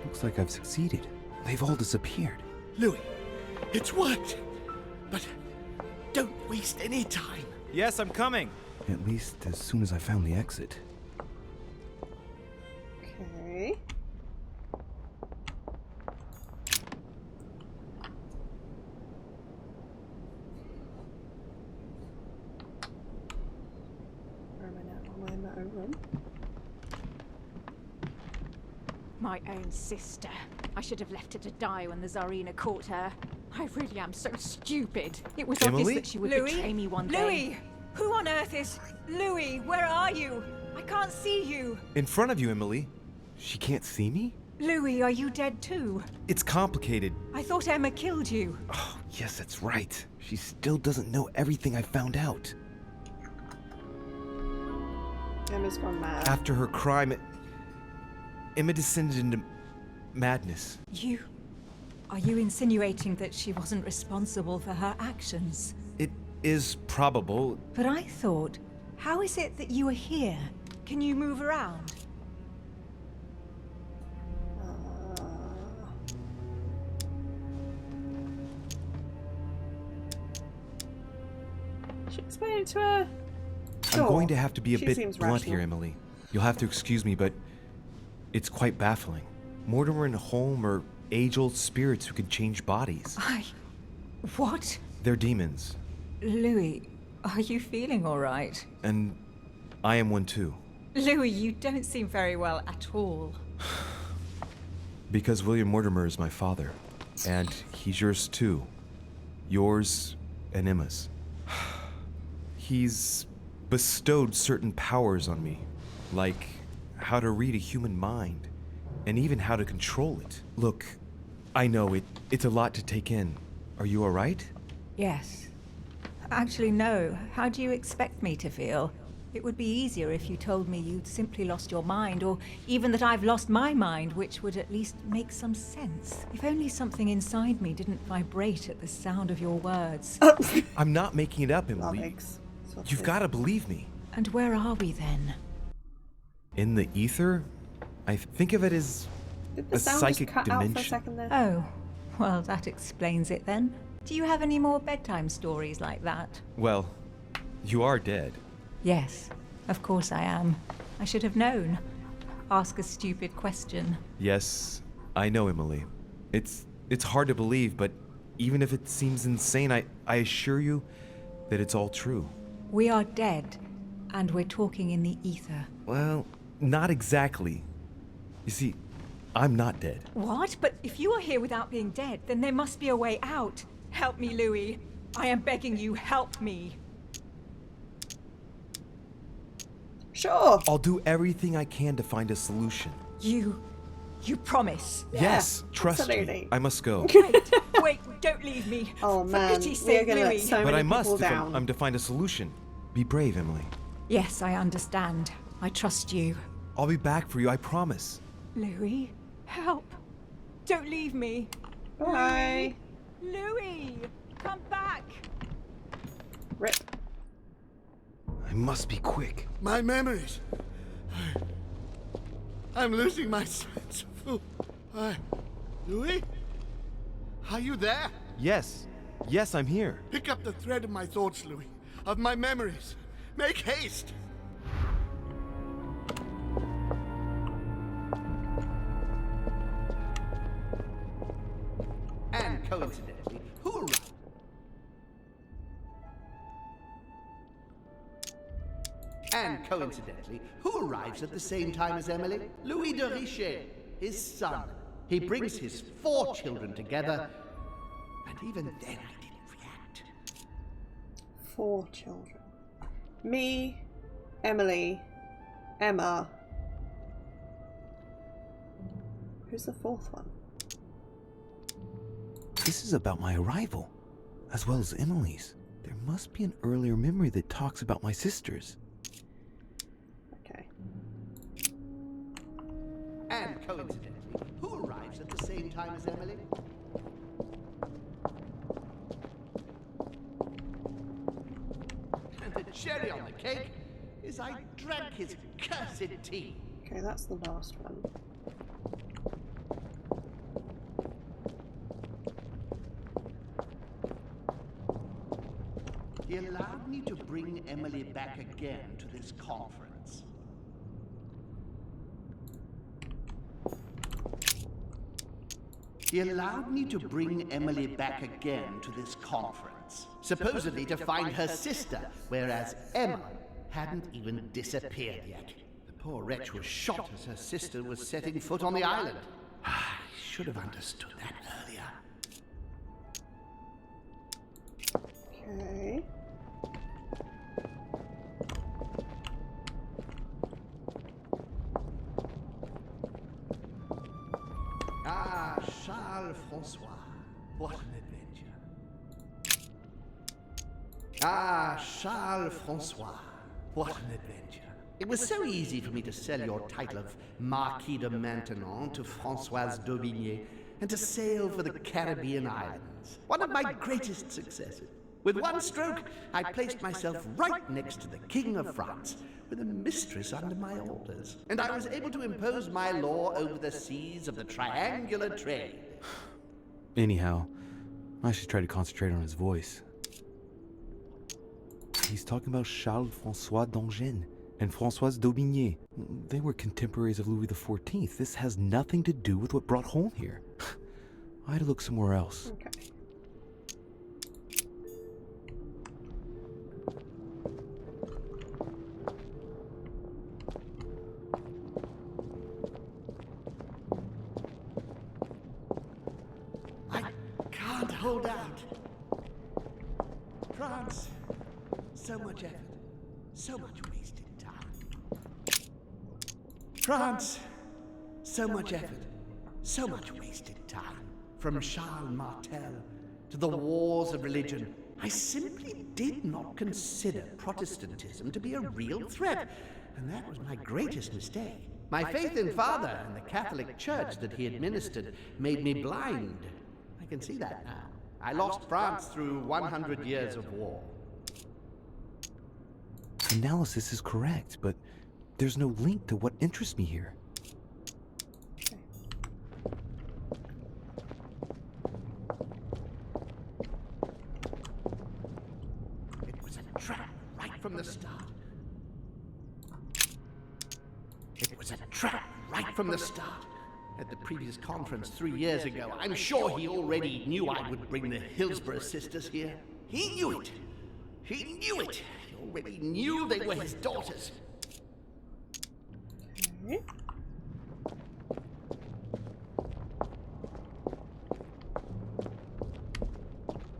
Looks like I've succeeded. They've all disappeared. Louis, it's worked. But don't waste any time. Yes, I'm coming. At least as soon as I found the exit. Okay. room. My own sister. I should have left her to die when the Tsarina caught her. I really am so stupid. It was obvious Emily? that she would betray me one day. Louis! Who on earth is... Louis, where are you? I can't see you. In front of you, Emily. She can't see me? Louis, are you dead too? It's complicated. I thought Emma killed you. Oh, yes, that's right. She still doesn't know everything I found out. Emma's gone mad. After her crime, Emma descended into madness. Are you insinuating that she wasn't responsible for her actions? It is probable. But I thought, how is it that you are here? Can you move around? She explained it to her. Sure. I'm going to have to be a She bit seems blunt rational. here, Emily. You'll have to excuse me, but it's quite baffling. Mortimer and Holm are age-old spirits who can change bodies. What? They're demons. Louis, are you feeling all right? And I am one too. Louis, you don't seem very well at all. Because William Mortimer is my father. And he's yours too. Yours and Emma's. He's bestowed certain powers on me. Like how to read a human mind. And even how to control it. Look, I know it's a lot to take in. Are you alright? Yes. Actually, no. How do you expect me to feel? It would be easier if you told me you'd simply lost your mind, or even that I've lost my mind, which would at least make some sense. If only something inside me didn't vibrate at the sound of your words. I'm not making it up, Emily. You've got to believe me. And where are we then? In the ether? I think of it as Did the a sound psychic just cut out for a dimension. second there? Oh, well, that explains it then. Do you have any more bedtime stories like that? Well, you are dead. Yes, of course I am. I should have known. Ask a stupid question. Yes, I know, Emily. It's hard to believe, but even if it seems insane, I assure you that it's all true. We are dead, and we're talking in the ether. Well, not exactly. You see, I'm not dead. What? But if you are here without being dead, then there must be a way out. Help me, Louis. I am begging you, help me. Sure. I'll do everything I can to find a solution. You promise? Yes, trust absolutely. me. I must go. Wait, don't leave me. Oh For man, pity's we're sake, gonna let Louis. so But many I must people if down. I'm to find a solution. Be brave, Emily. Yes, I understand. I trust you. I'll be back for you, I promise. Louis, help. Don't leave me. Bye. Louis, come back. Rip. I must be quick. My memories. I'm losing my sense of who. Louis? Are you there? Yes. Yes, I'm here. Pick up the thread of my thoughts, Louis. Of my memories. Make haste. And coincidentally, who arrived? And coincidentally, who arrives at the same time as Emily? Louis de Richet, his son. He brings his 4 children together, and even then I didn't react. 4 children. Me, Emily, Emma. Who's the 4th one? This is about my arrival, as well as Emily's. There must be an earlier memory that talks about my sisters. Okay. And coincidentally, who arrives at the same time as Emily? And the cherry on the cake is I drank his cursed tea. Okay, that's the last one. He allowed me to bring Emily back again to this conference. He allowed me to bring Emily back again to this conference, supposedly to find her sister, whereas Emma hadn't even disappeared yet. poor wretch was shot as her sister was setting foot on the island. I should have understood that earlier. Okay. Ah, Charles Francois. What an adventure. Ah, Charles Francois. What an adventure. It was so easy for me to sell your title of Marquis de Maintenon to Françoise d'Aubigné and to sail for the Caribbean islands. One of my greatest successes. With one stroke, I placed myself right next to the King of France, with a mistress under my orders. And I was able to impose my law over the seas of the triangular trade. Anyhow, I should try to concentrate on his voice. He's talking about Charles-François d'Angennes and Françoise d'Aubigné. They were contemporaries of Louis XIV. This has nothing to do with what brought Holm here. I had to look somewhere else. Okay. I can't hold out. France, so much effort, so much wasted time. France, so much effort, so much wasted time. From Charles Martel to the wars of religion, I simply did not consider Protestantism to be a real threat, and that was my greatest mistake. My faith in Father and the Catholic Church that he administered made me blind. I can see that now. I lost France through 100 years of war. Analysis is correct, but there's no link to what interests me here. It was a trap right from the start. It was a trap right from the start. At the previous conference 3 years ago, I'm sure he already knew I would bring the Hillsborough sisters here. He knew it. He knew it. He already knew they were his daughters. Okay.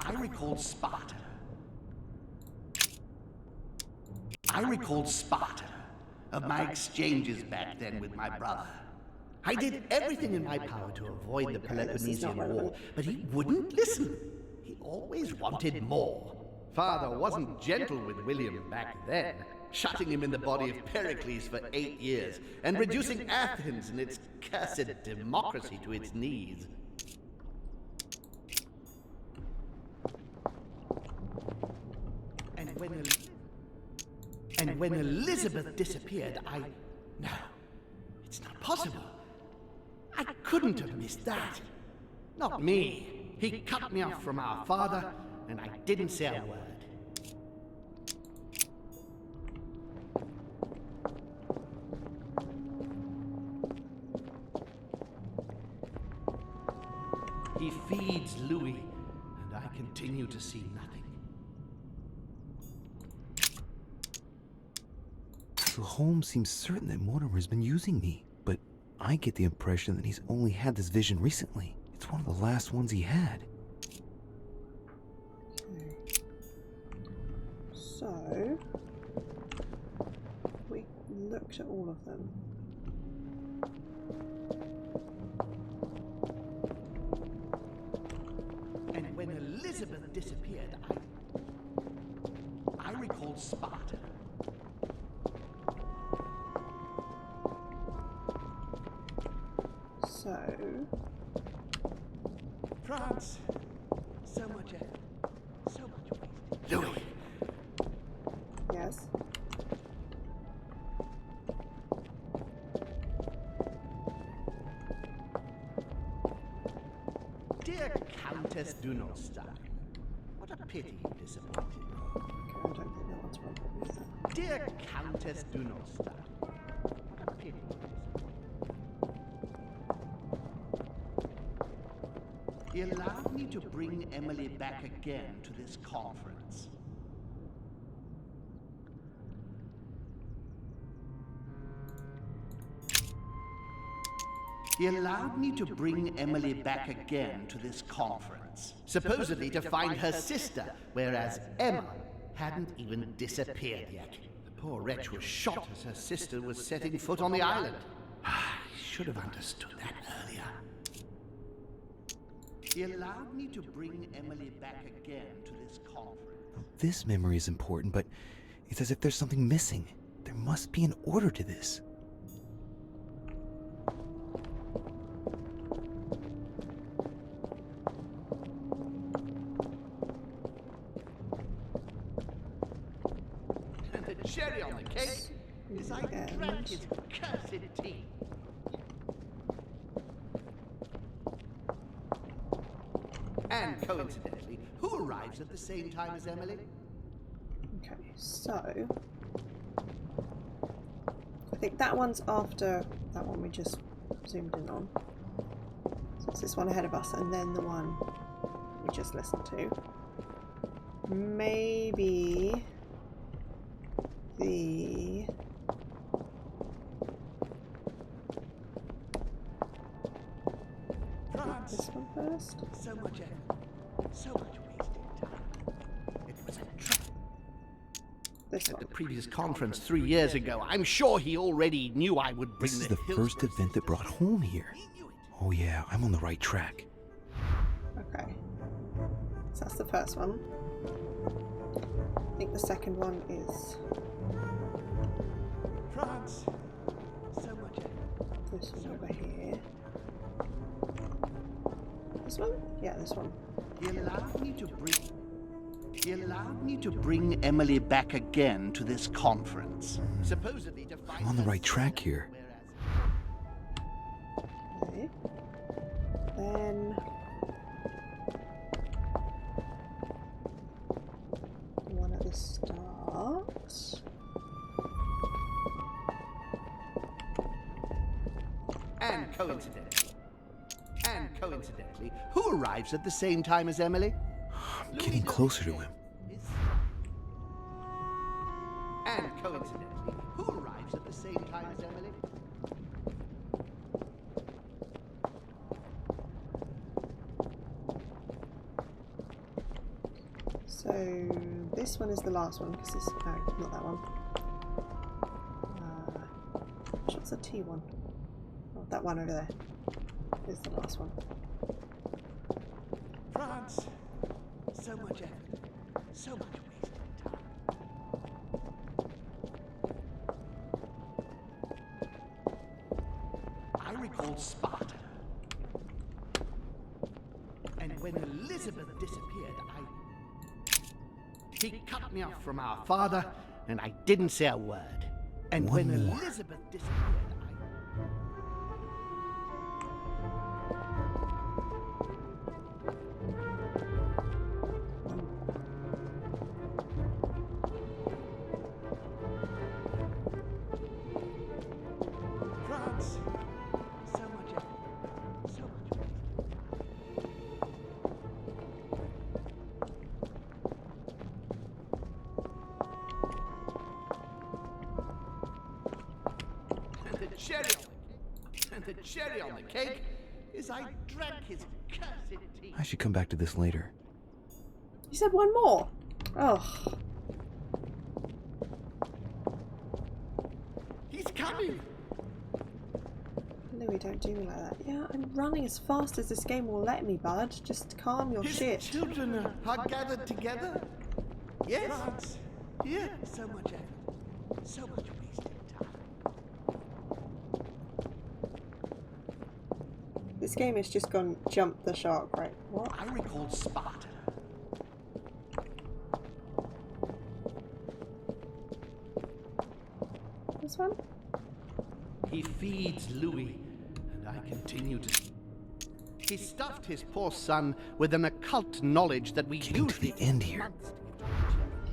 I recalled Sparta. I recalled Sparta of my exchanges back then with my brother. I did everything in my power to avoid the Peloponnesian War, but he wouldn't listen. He always wanted more. Father wasn't gentle with William back then, shutting him in the body of Pericles for 8 years, and reducing Athens and its cursed democracy to its knees. And when Elizabeth disappeared, No, it's not possible. I couldn't have missed that. Not me. He cut me off from our father, and I didn't say a word. He feeds Louis, and I continue to see nothing. So Holmes seems certain that Mortimer's been using me, but I get the impression that he's only had this vision recently. It's one of the last ones he had. So, we looked at all of them. And when Elizabeth disappeared, I recalled Sparta. So, France, so much effort, so much wasted. Louis! yes. Dear Countess Dunolstein, what a pity you disappointed me. Okay, I don't think that one's wrong with that. Dear Countess Dunolstein, what a pity you disappointed me. He allowed me to bring Emily back again to this conference. He allowed me to bring Emily back again to this conference, supposedly to find her sister, whereas Emma hadn't even disappeared yet. The poor wretch was shot as her sister was setting foot on the island. I should have understood that earlier. He allowed me to bring Emily back again to this conference. This memory is important, but it's as if there's something missing. There must be an order to this. And the cherry on the cake is I crack his cursed teeth. And coincidentally, who arrives at the same time as Emily? Okay, so I think that one's after that one we just zoomed in on. So it's this one ahead of us, and then the one we just listened to. Maybe the this one first. So much effort, so much wasted time. It was a trap. This At one. the previous conference 3 years ago, I'm sure he already knew I would bring This is the first event that brought home here. Oh yeah, I'm on the right track. Okay. So that's the first one. I think the second one is France. So much effort. this one over here. This one? Yeah, this one. He allowed me to bring Emily back again to this conference, supposedly to find I'm on the her right track sister, here. Okay. Then one at the start. And coincidentally, who arrives at the same time as Emily? I'm getting closer to him. And coincidentally, who arrives at the same time as Emily? So this one is the last one because it's no, not that one. What's the T one? Oh, that one over there is the last one. France. So much effort, so much wasted time. I recall Sparta. And when Elizabeth disappeared, he cut me off from our father, and I didn't say a word. And One when more. Elizabeth disappeared, France. So much effort, so much wasted. And the cherry on the cake is I drank his cursed tea. I should come back to this later. You said one more. Oh, He's coming. Louis, don't do me like that. Yeah, I'm running as fast as this game will let me, bud. Just calm your His shit. children are gathered together. Yes. France. Yeah. So much effort, so much wasted time. This game has just gone jump the shark, right? What? I recall Sparta. This one? He feeds Louis, and I continue to. He stuffed his poor son with an occult knowledge that we Getting to usually the end here. months to give to our children.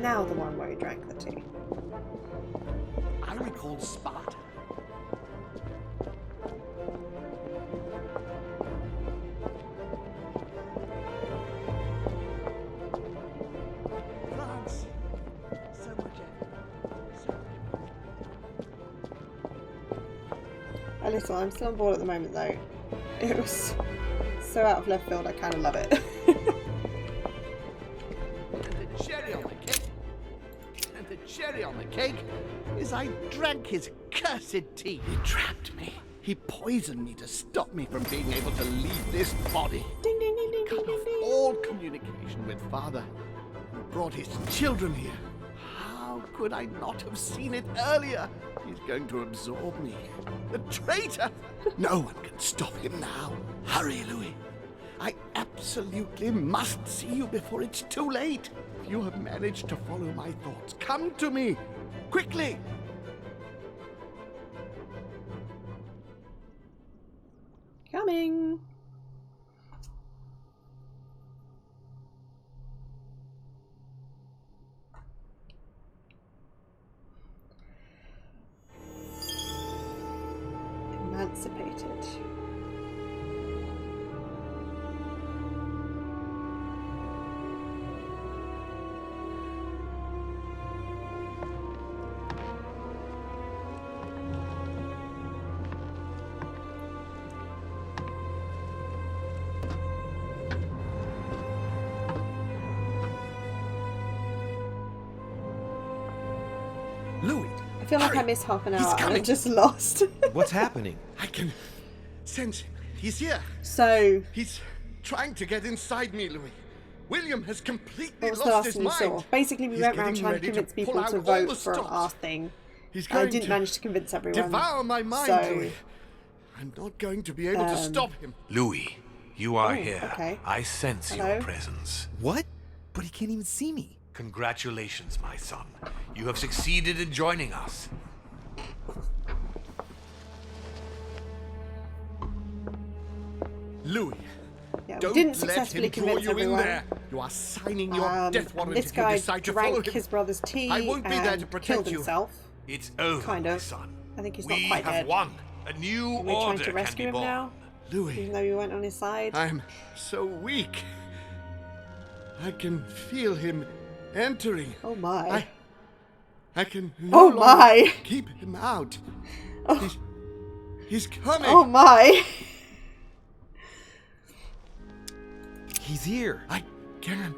Now the one where he drank the tea. I recall Sparta. France. So much effort. little. I'm still on board at the moment though. It was so out of left field, I kind of love it. And the cherry on the cake. And the cherry on the cake is I drank his cursed tea. He trapped me. He poisoned me to stop me from being able to leave this body. Ding ding ding ding Cut ding ding off ding. all communication with Father, who brought his children here. How could I not have seen it earlier? He's going to absorb me. The traitor! No one can stop him now. Hurry, Louis. I absolutely must see you before it's too late. If you have managed to follow my thoughts, come to me. Quickly! Coming. Emancipated. Louis! I feel like hurry. I missed half an He's hour and coming. I'm just lost. What's happening? I can sense him. He's here. So, He's trying to get inside me, Louis. William has completely what was the lost last his thing you mind. saw? Basically, we He's went around getting trying to ready convince pull people out to all vote the for stops. our thing. He's I going didn't to manage to convince everyone. devour my mind, so, Louis. I'm not going to be able to stop him. Louis, you are Oh, here. okay. I sense Hello? your presence. What? But he can't even see me. Congratulations, my son. You have succeeded in joining us. Louis, yeah, we don't didn't let successfully him draw convince you everyone. in there. You are signing your death warrant This if you guy decide to follow drank him. his brother's tea I won't be there to and protect killed you. himself. It's over, Kind my of. son. I think he's We not quite have dead. won. A new Are we trying order to rescue can him be born. now? Louis, Even though you went on his side? I'm so weak. I can feel him entering. Oh my. I can no Oh my. longer keep him out. Oh. He's coming. Oh my. He's here. I can.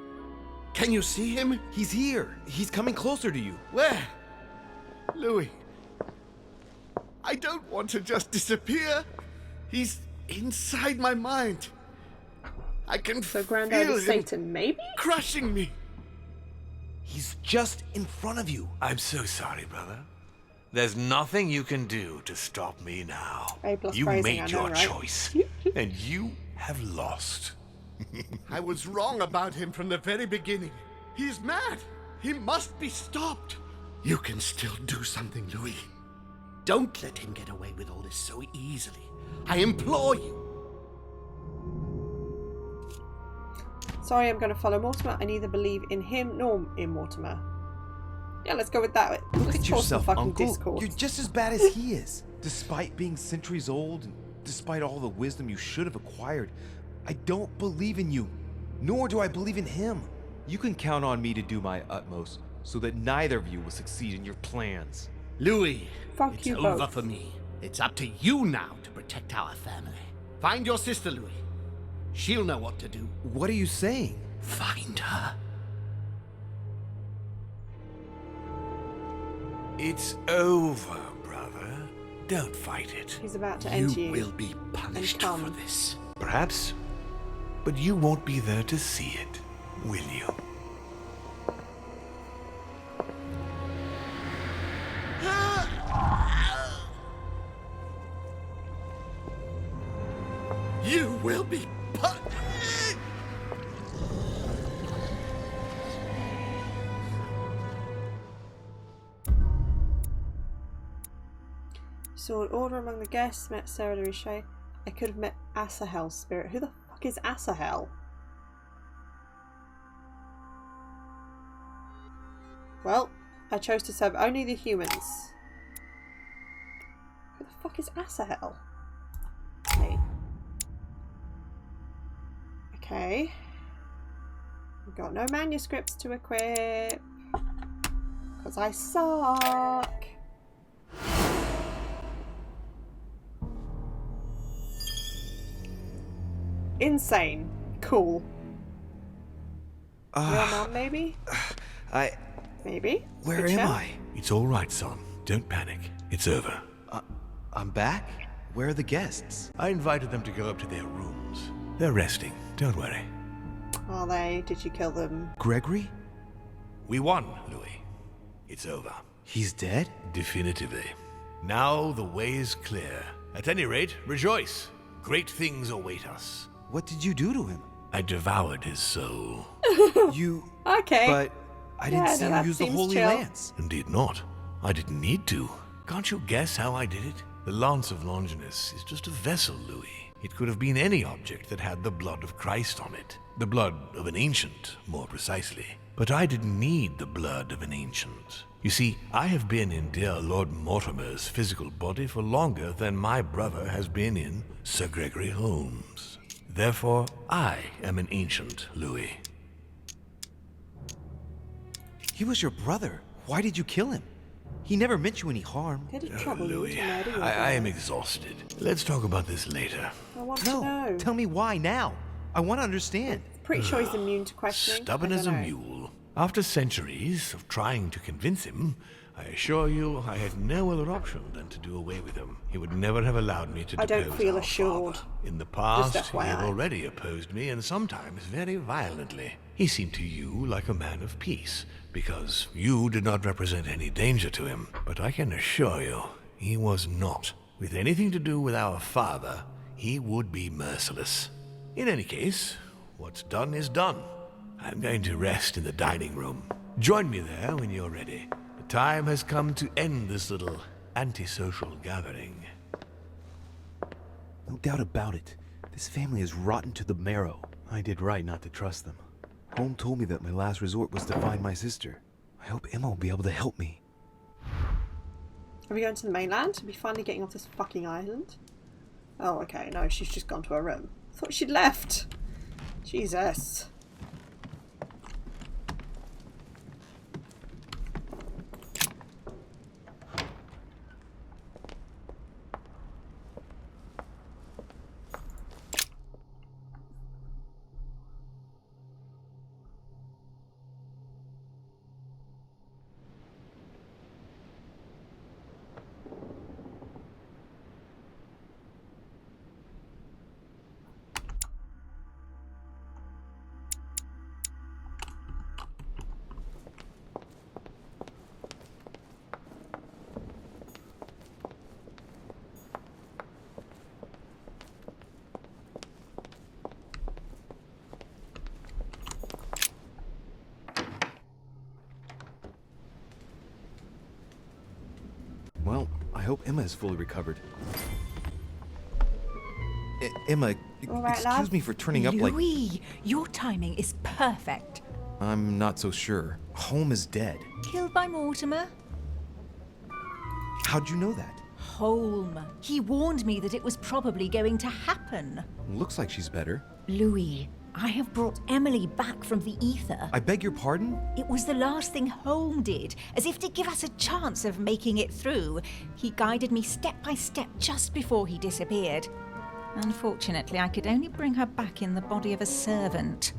Can you see him? He's here. He's coming closer to you. Where? Louis. I don't want to just disappear. He's inside my mind. I can So feel Granddad him is Satan, maybe? crushing me. He's just in front of you. I'm so sorry, brother. There's nothing you can do to stop me now. A plus You phrasing, I made know, your right? choice, and you have lost. I was wrong about him from the very beginning. He's mad. He must be stopped. You can still do something, Louis. Don't let him get away with all this so easily. I implore you. Sorry, I'm going to follow Mortimer. I neither believe in him nor in Mortimer. Yeah, let's go with that. Look Let's at force some yourself, fucking Uncle. discourse. You're just as bad as he is. Despite being centuries old, and despite all the wisdom you should have acquired, I don't believe in you. Nor do I believe in him. You can count on me to do my utmost so that neither of you will succeed in your plans. Louis, Fuck it's you over both. for me. It's up to you now to protect our family. Find your sister, Louis. She'll know what to do. What are you saying? Find her. It's over, brother. Don't fight it. He's about to enter you. You will be punished for come. this. Perhaps, but you won't be there to see it, will you? You will be punished. Saw an order among the guests, met Sarah de Richet. I could have met Asahel's spirit. Who the fuck is Asahel? Well, I chose to serve only the humans. Who the fuck is Asahel? Okay. Okay. We've got no manuscripts to equip. Because I suck. Insane. Cool. Your mum, maybe? Maybe? Where Good am shout. I? It's all right, son. Don't panic. It's over. I'm back? Where are the guests? I invited them to go up to their rooms. They're resting. Don't worry. Are they? Did you kill them? Gregory? We won, Louis. It's over. He's dead? Definitively. Now the way is clear. At any rate, rejoice. Great things await us. What did you do to him? I devoured his soul. You... Okay. But I didn't see that you use the seems Holy chill. Lance. Indeed not. I didn't need to. Can't you guess how I did it? The Lance of Longinus is just a vessel, Louis. It could have been any object that had the blood of Christ on it. The blood of an ancient, more precisely. But I didn't need the blood of an ancient. You see, I have been in dear Lord Mortimer's physical body for longer than my brother has been in Sir Gregory Holmes. Therefore, I am an ancient, Louis. He was your brother. Why did you kill him? He never meant you any harm. Did it trouble you Louis, to murder your I am brother? exhausted. Let's talk about this later. I want to No, know. tell me why now. I want to understand. Pretty sure he's immune to questioning. Stubborn I as a don't know. mule. After centuries of trying to convince him, I assure you I had no other option than to do away with him. He would never have allowed me to I don't depose feel our assured. father. In the past, Just he had FYI. already opposed me, and sometimes very violently. He seemed to you like a man of peace, because you did not represent any danger to him. But I can assure you, he was not. With anything to do with our father, he would be merciless. In any case, what's done is done. I'm going to rest in the dining room. Join me there when you're ready. The time has come to end this little antisocial gathering. No doubt about it. This family is rotten to the marrow. I did right not to trust them. Home told me that my last resort was to find my sister. I hope Emma will be able to help me. Are we going to the mainland? Are we finally getting off this fucking island? Oh, okay. No, she's just gone to her room. I thought she'd left. Jesus. Well, I hope Emma is fully recovered. Emma, All right, excuse love. me for turning up like... Louis, your timing is perfect. I'm not so sure. Home is dead. Killed by Mortimer? How'd you know that? Holm. He warned me that it was probably going to happen. Looks like she's better. Louis, I have brought Emily back from the ether. I beg your pardon? It was the last thing Holm did, as if to give us a chance of making it through. He guided me step by step just before he disappeared. Unfortunately, I could only bring her back in the body of a servant.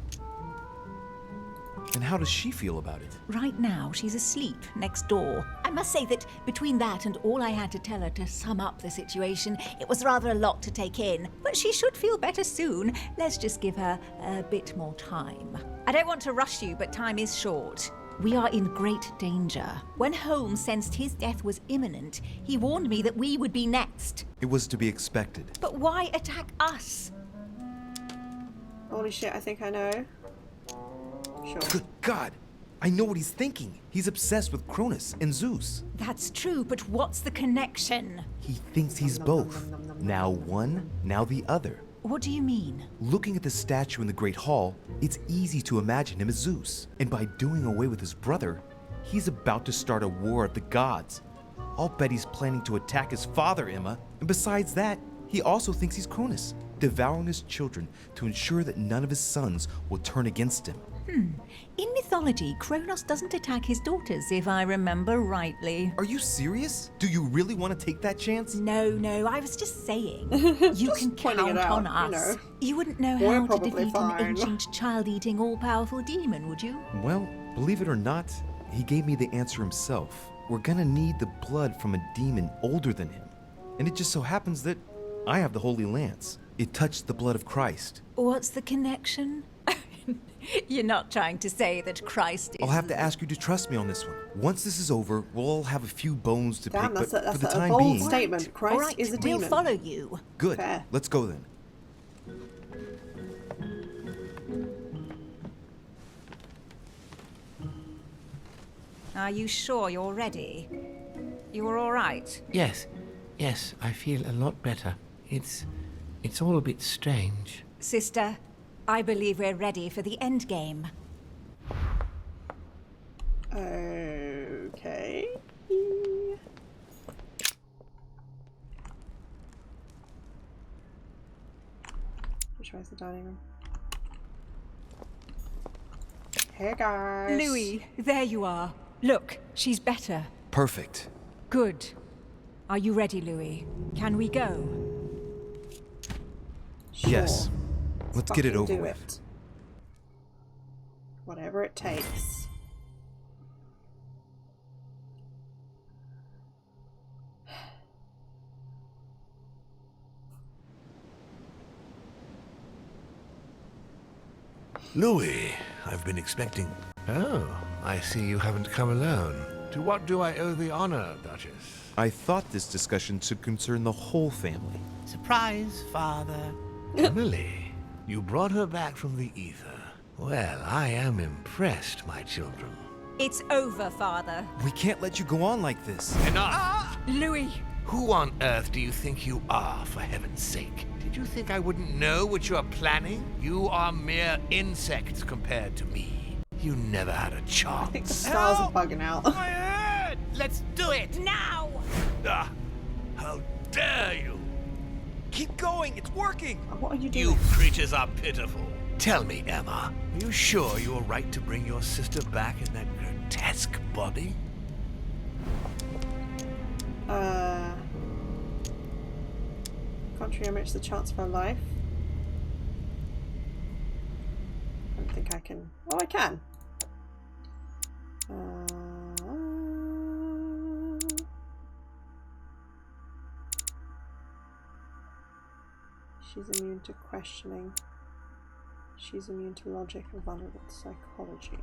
And how does she feel about it? Right now, she's asleep next door. I must say that between that and all I had to tell her to sum up the situation, it was rather a lot to take in. But she should feel better soon. Let's just give her a bit more time. I don't want to rush you, but time is short. We are in great danger. When Holmes sensed his death was imminent, he warned me that we would be next. It was to be expected. But why attack us? Holy shit, I think I know. Sure. Good God! I know what he's thinking. He's obsessed with Cronus and Zeus. That's true, but what's the connection? He thinks he's both. Now one, now the other. What do you mean? Looking at the statue in the Great Hall, it's easy to imagine him as Zeus. And by doing away with his brother, he's about to start a war of the gods. I'll bet he's planning to attack his father, Emma. And besides that, he also thinks he's Cronus, devouring his children to ensure that none of his sons will turn against him. In mythology, Kronos doesn't attack his daughters, if I remember rightly. Are you serious? Do you really want to take that chance? No, I was just saying. You can pointing it count on out, us. you know. You wouldn't know We're how to probably defeat fine. an ancient, child-eating, all-powerful demon, would you? Well, believe it or not, he gave me the answer himself. We're gonna need the blood from a demon older than him. And it just so happens that I have the Holy Lance. It touched the blood of Christ. What's the connection? You're not trying to say that Christ is... I'll have to ask you to trust me on this one. Once this is over, we'll all have a few bones to Damn, pick, but that's for the a time bold being... statement. Christ All right, is a we'll demon. follow you. Good. Fair. Let's go then. Are you sure you're ready? You're all right? Yes, I feel a lot better. It's all a bit strange. Sister, I believe we're ready for the end game. Okay. Which way is the dining room? Hey guys. Louis, there you are. Look, she's better. Perfect. Good. Are you ready, Louis? Can we go? Sure. Yes. Let's get it Fucking over do with. it. Whatever it takes. Louis, I've been expecting... Oh, I see you haven't come alone. To what do I owe the honor, Duchess? I thought this discussion should concern the whole family. Surprise, Father. Emily, you brought her back from the ether. Well, I am impressed, my children. It's over, Father. We can't let you go on like this. Enough! Louis! Who on earth do you think you are, for heaven's sake? Did you think I wouldn't know what you are planning? You are mere insects compared to me. You never had a chance. I think the stars are bugging out. My head! Let's do it! Now! Ah, how dare you! Keep going, it's working! What are you doing? You creatures are pitiful. Tell me, Emma, are you sure you were right to bring your sister back in that grotesque body? Country omits the chance for life. I don't think I can. Oh, I can. She's immune to questioning. She's immune to logic and vulnerable to psychology.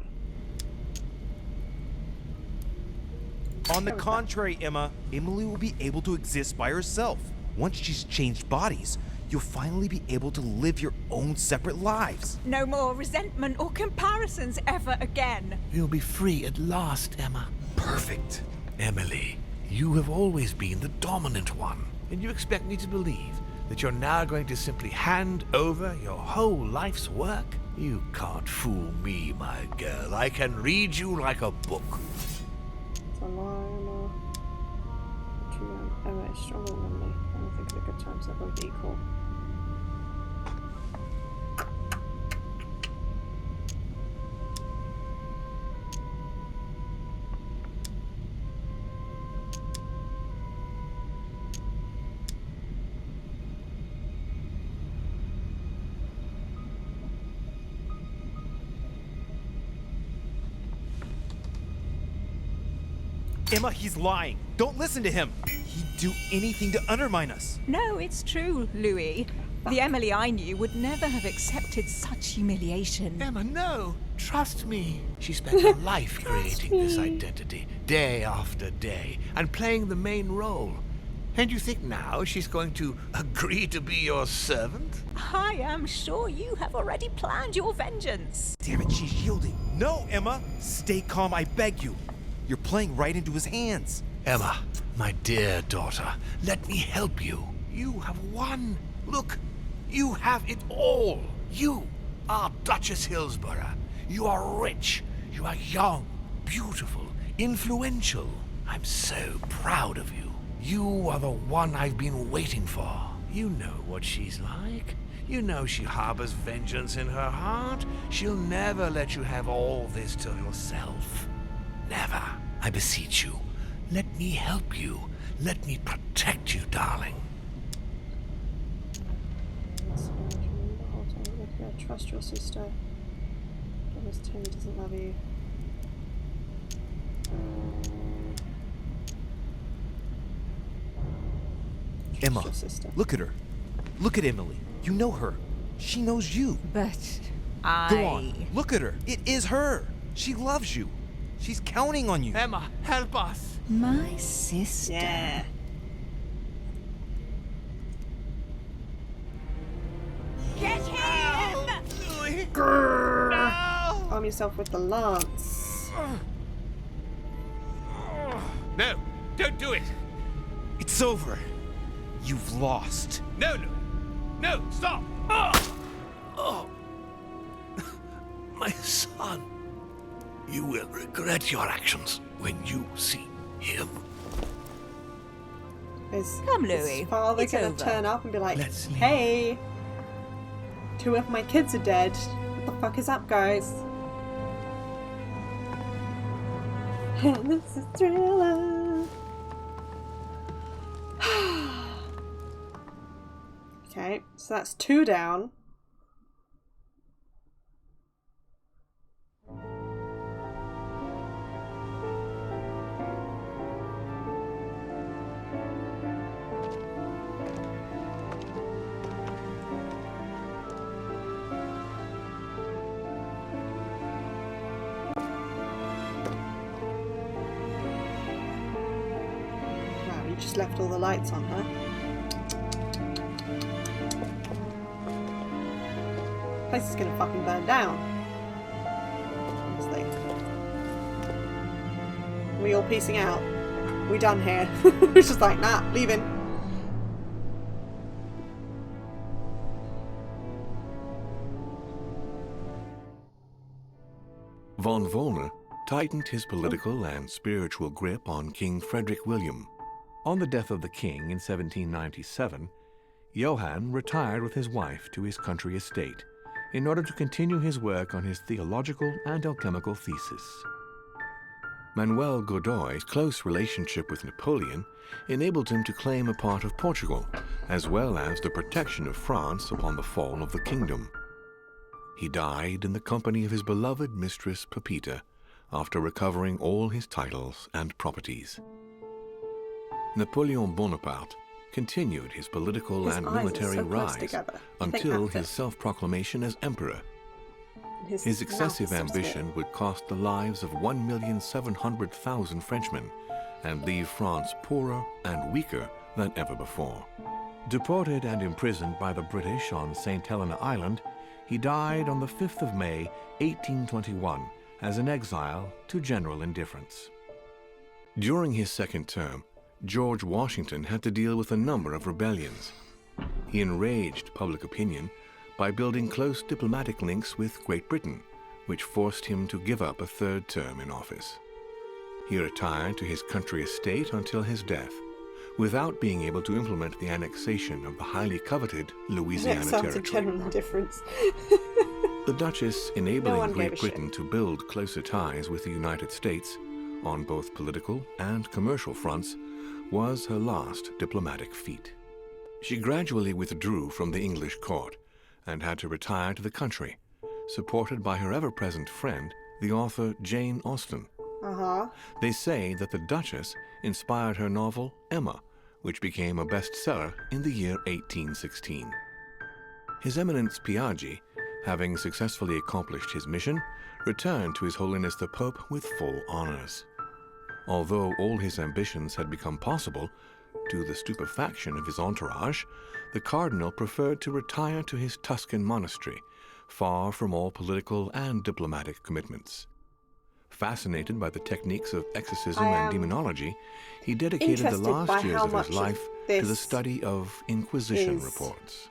On the contrary, Emma, Emily will be able to exist by herself. Once she's changed bodies, you'll finally be able to live your own separate lives. No more resentment or comparisons ever again. You'll be free at last, Emma. Perfect. Emily, you have always been the dominant one, and you expect me to believe that you're now going to simply hand over your whole life's work? You can't fool me, my girl. I can read you like a book. It's a line. Emma is stronger than me. I don't think at a good time, so they're both equal. Emma, he's lying. Don't listen to him. He'd do anything to undermine us. No, it's true, Louis. The Emily I knew would never have accepted such humiliation. Emma, no. Trust me. She spent her life creating this identity, day after day, and playing the main role. And you think now she's going to agree to be your servant? I am sure you have already planned your vengeance. Damn it, she's yielding. No, Emma. Stay calm, I beg you. You're playing right into his hands. Emma, my dear daughter, let me help you. You have won. Look, you have it all. You are Duchess Hillsborough. You are rich. You are young, beautiful, influential. I'm so proud of you. You are the one I've been waiting for. You know what she's like. You know she harbors vengeance in her heart. She'll never let you have all this to yourself. Never. I beseech you. Let me help you. Let me protect you, darling. Trust your sister. Miss Tony doesn't love you. Emma, look at her. Look at Emily. You know her. She knows you. But Go on. Look at her. It is her. She loves you. She's counting on you. Emma, help us. My sister. Yeah. Get him! Louis. Arm yourself with the lance. No, don't do it. It's over. You've lost. No, Louis. No, stop. Oh, my son. You will regret your actions when you see him. Come, Is Louis. father It's gonna over. turn up and be like, Let's leave. hey, 2 of my kids are dead. What the fuck is up, guys? This is Thriller. Okay, so that's 2 down. Wow, you just left all the lights on, huh? Place is gonna fucking burn down. Honestly. We all piecing out? We done here? It's just like, nah, leaving. Von Volner tightened his political and spiritual grip on King Frederick William. On the death of the king in 1797, Johann retired with his wife to his country estate in order to continue his work on his theological and alchemical thesis. Manuel Godoy's close relationship with Napoleon enabled him to claim a part of Portugal, as well as the protection of France upon the fall of the kingdom. He died in the company of his beloved mistress Pepita after recovering all his titles and properties. Napoleon Bonaparte continued his political His and eyes are military so close rise together. until Think his self-proclamation as emperor. His His mouth excessive is so ambition small. would cost the lives of 1,700,000 Frenchmen and leave France poorer and weaker than ever before. Deported and imprisoned by the British on St. Helena Island, he died on the 5th of May, 1821, as an exile to general indifference. During his second term, George Washington had to deal with a number of rebellions. He enraged public opinion by building close diplomatic links with Great Britain, which forced him to give up a third term in office. He retired to his country estate until his death, without being able to implement the annexation of the highly coveted Louisiana Sounds a territory. general difference. The Duchess, No enabling one gave a Great Britain to build closer ties with the United States on both political and commercial fronts, was her last diplomatic feat. She gradually withdrew from the English court and had to retire to the country, supported by her ever-present friend, the author Jane Austen. They say that the Duchess inspired her novel Emma, which became a bestseller in the year 1816. His Eminence Piaggi, having successfully accomplished his mission, returned to His Holiness the Pope with full honors. Although all his ambitions had become possible, to the stupefaction of his entourage, the cardinal preferred to retire to his Tuscan monastery, far from all political and diplomatic commitments. Fascinated by the techniques of exorcism and demonology, he dedicated the last years of his life to the study of Inquisition reports.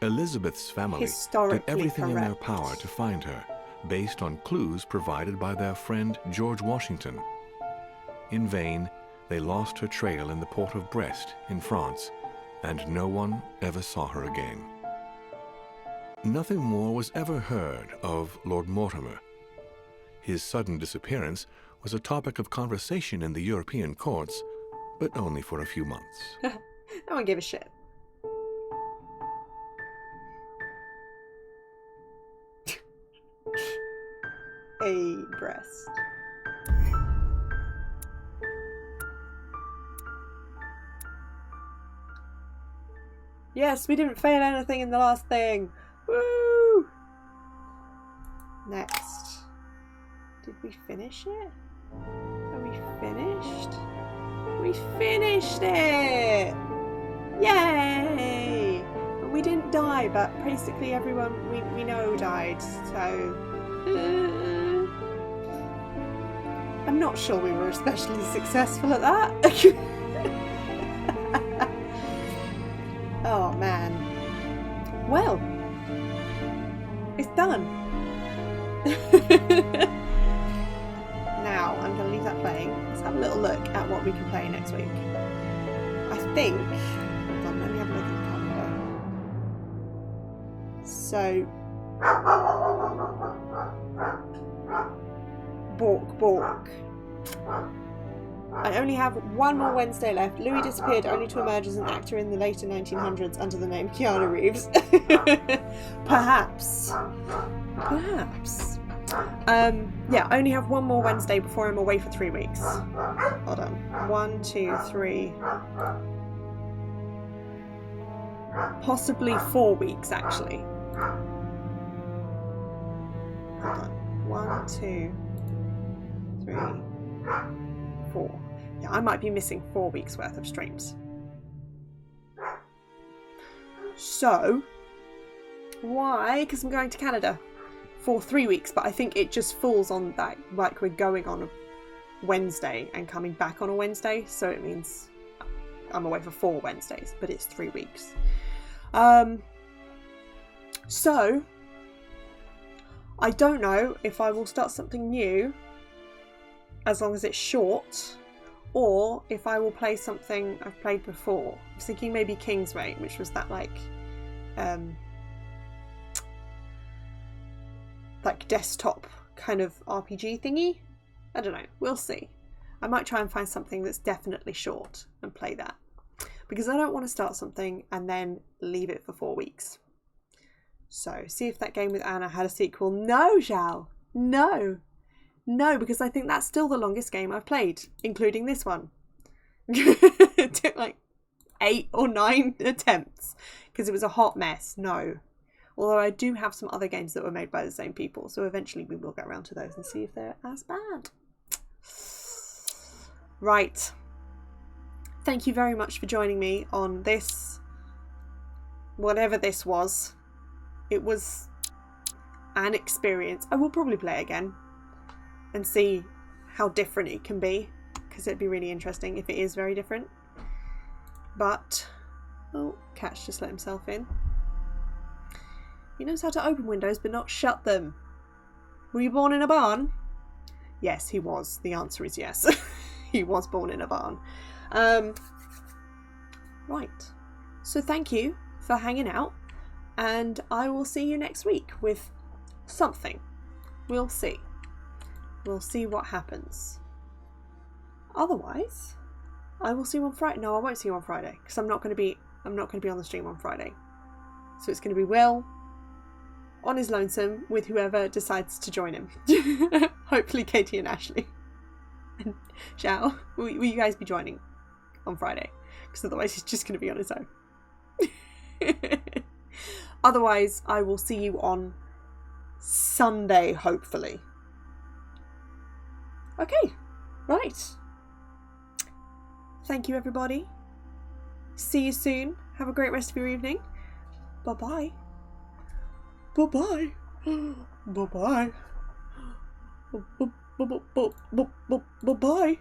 Elizabeth's family did everything in their power to find her, based on clues provided by their friend George Washington. In vain, they lost her trail in the port of Brest in France, and no one ever saw her again. nothing more was ever heard of Lord Mortimer. His sudden disappearance was a topic of conversation in the European courts, but only for a few months. No one gave a shit. A breast. Yes, we didn't fail anything in the last thing. Woo! Next. Did we finish it? Are we finished? We finished it! Yay! We didn't die, but basically everyone we know died, so... I'm not sure we were especially successful at that. Oh man. Well, it's done. Now I'm going to leave that playing. Let's have a little look at what we can play next week. I think... Hold on, let me have a look at the calendar. So... Bork. I only have one more Wednesday left. Louis disappeared only to emerge as an actor in the later 1900s under the name Keanu Reeves. Perhaps. Yeah, I only have one more Wednesday before I'm away for 3 weeks. Hold on. 1, 2, 3. Possibly 4 weeks, actually. Hold on. 1, 2, 3, 4. Yeah, I might be missing 4 weeks worth of streams. So, why? Because I'm going to Canada for 3 weeks, but I think it just falls on that, like we're going on a Wednesday and coming back on a Wednesday, so it means I'm away for 4 Wednesdays, but it's 3 weeks. So, I don't know if I will start something new as long as it's short, or if I will play something I've played before. I was thinking maybe Kingsway, which was that like desktop kind of RPG thingy. I don't know, we'll see. I might try and find something that's definitely short and play that, because I don't want to start something and then leave it for 4 weeks. So, see if that game with Anna had a sequel. No, Zhao! No! No, because I think that's still the longest game I've played, including this one. It took like 8 or 9 attempts because it was a hot mess. No. Although I do have some other games that were made by the same people, so eventually we will get around to those and see if they're as bad. Right. Thank you very much for joining me on this, whatever this was. It was an experience. I will probably play it again and see how different it can be, because it'd be really interesting if it is very different. But, oh, Catch just let himself in. He knows how to open windows but not shut them. Were you born in a barn? Yes, he was. The answer is yes. He was born in a barn. Right. So thank you for hanging out, and I will see you next week with something. We'll see. We'll see what happens. Otherwise, I will see you on Friday. No, I won't see you on Friday because I'm not going to be on the stream on Friday. So it's going to be Will on his lonesome with whoever decides to join him. Hopefully Katie and Ashley. And Zhao, will you guys be joining on Friday? Because otherwise he's just going to be on his own. Otherwise, I will see you on Sunday, hopefully. Okay, right. Thank you, everybody. See you soon. Have a great rest of your evening. Bye-bye. Bye-bye. Bye-bye. Bye-bye.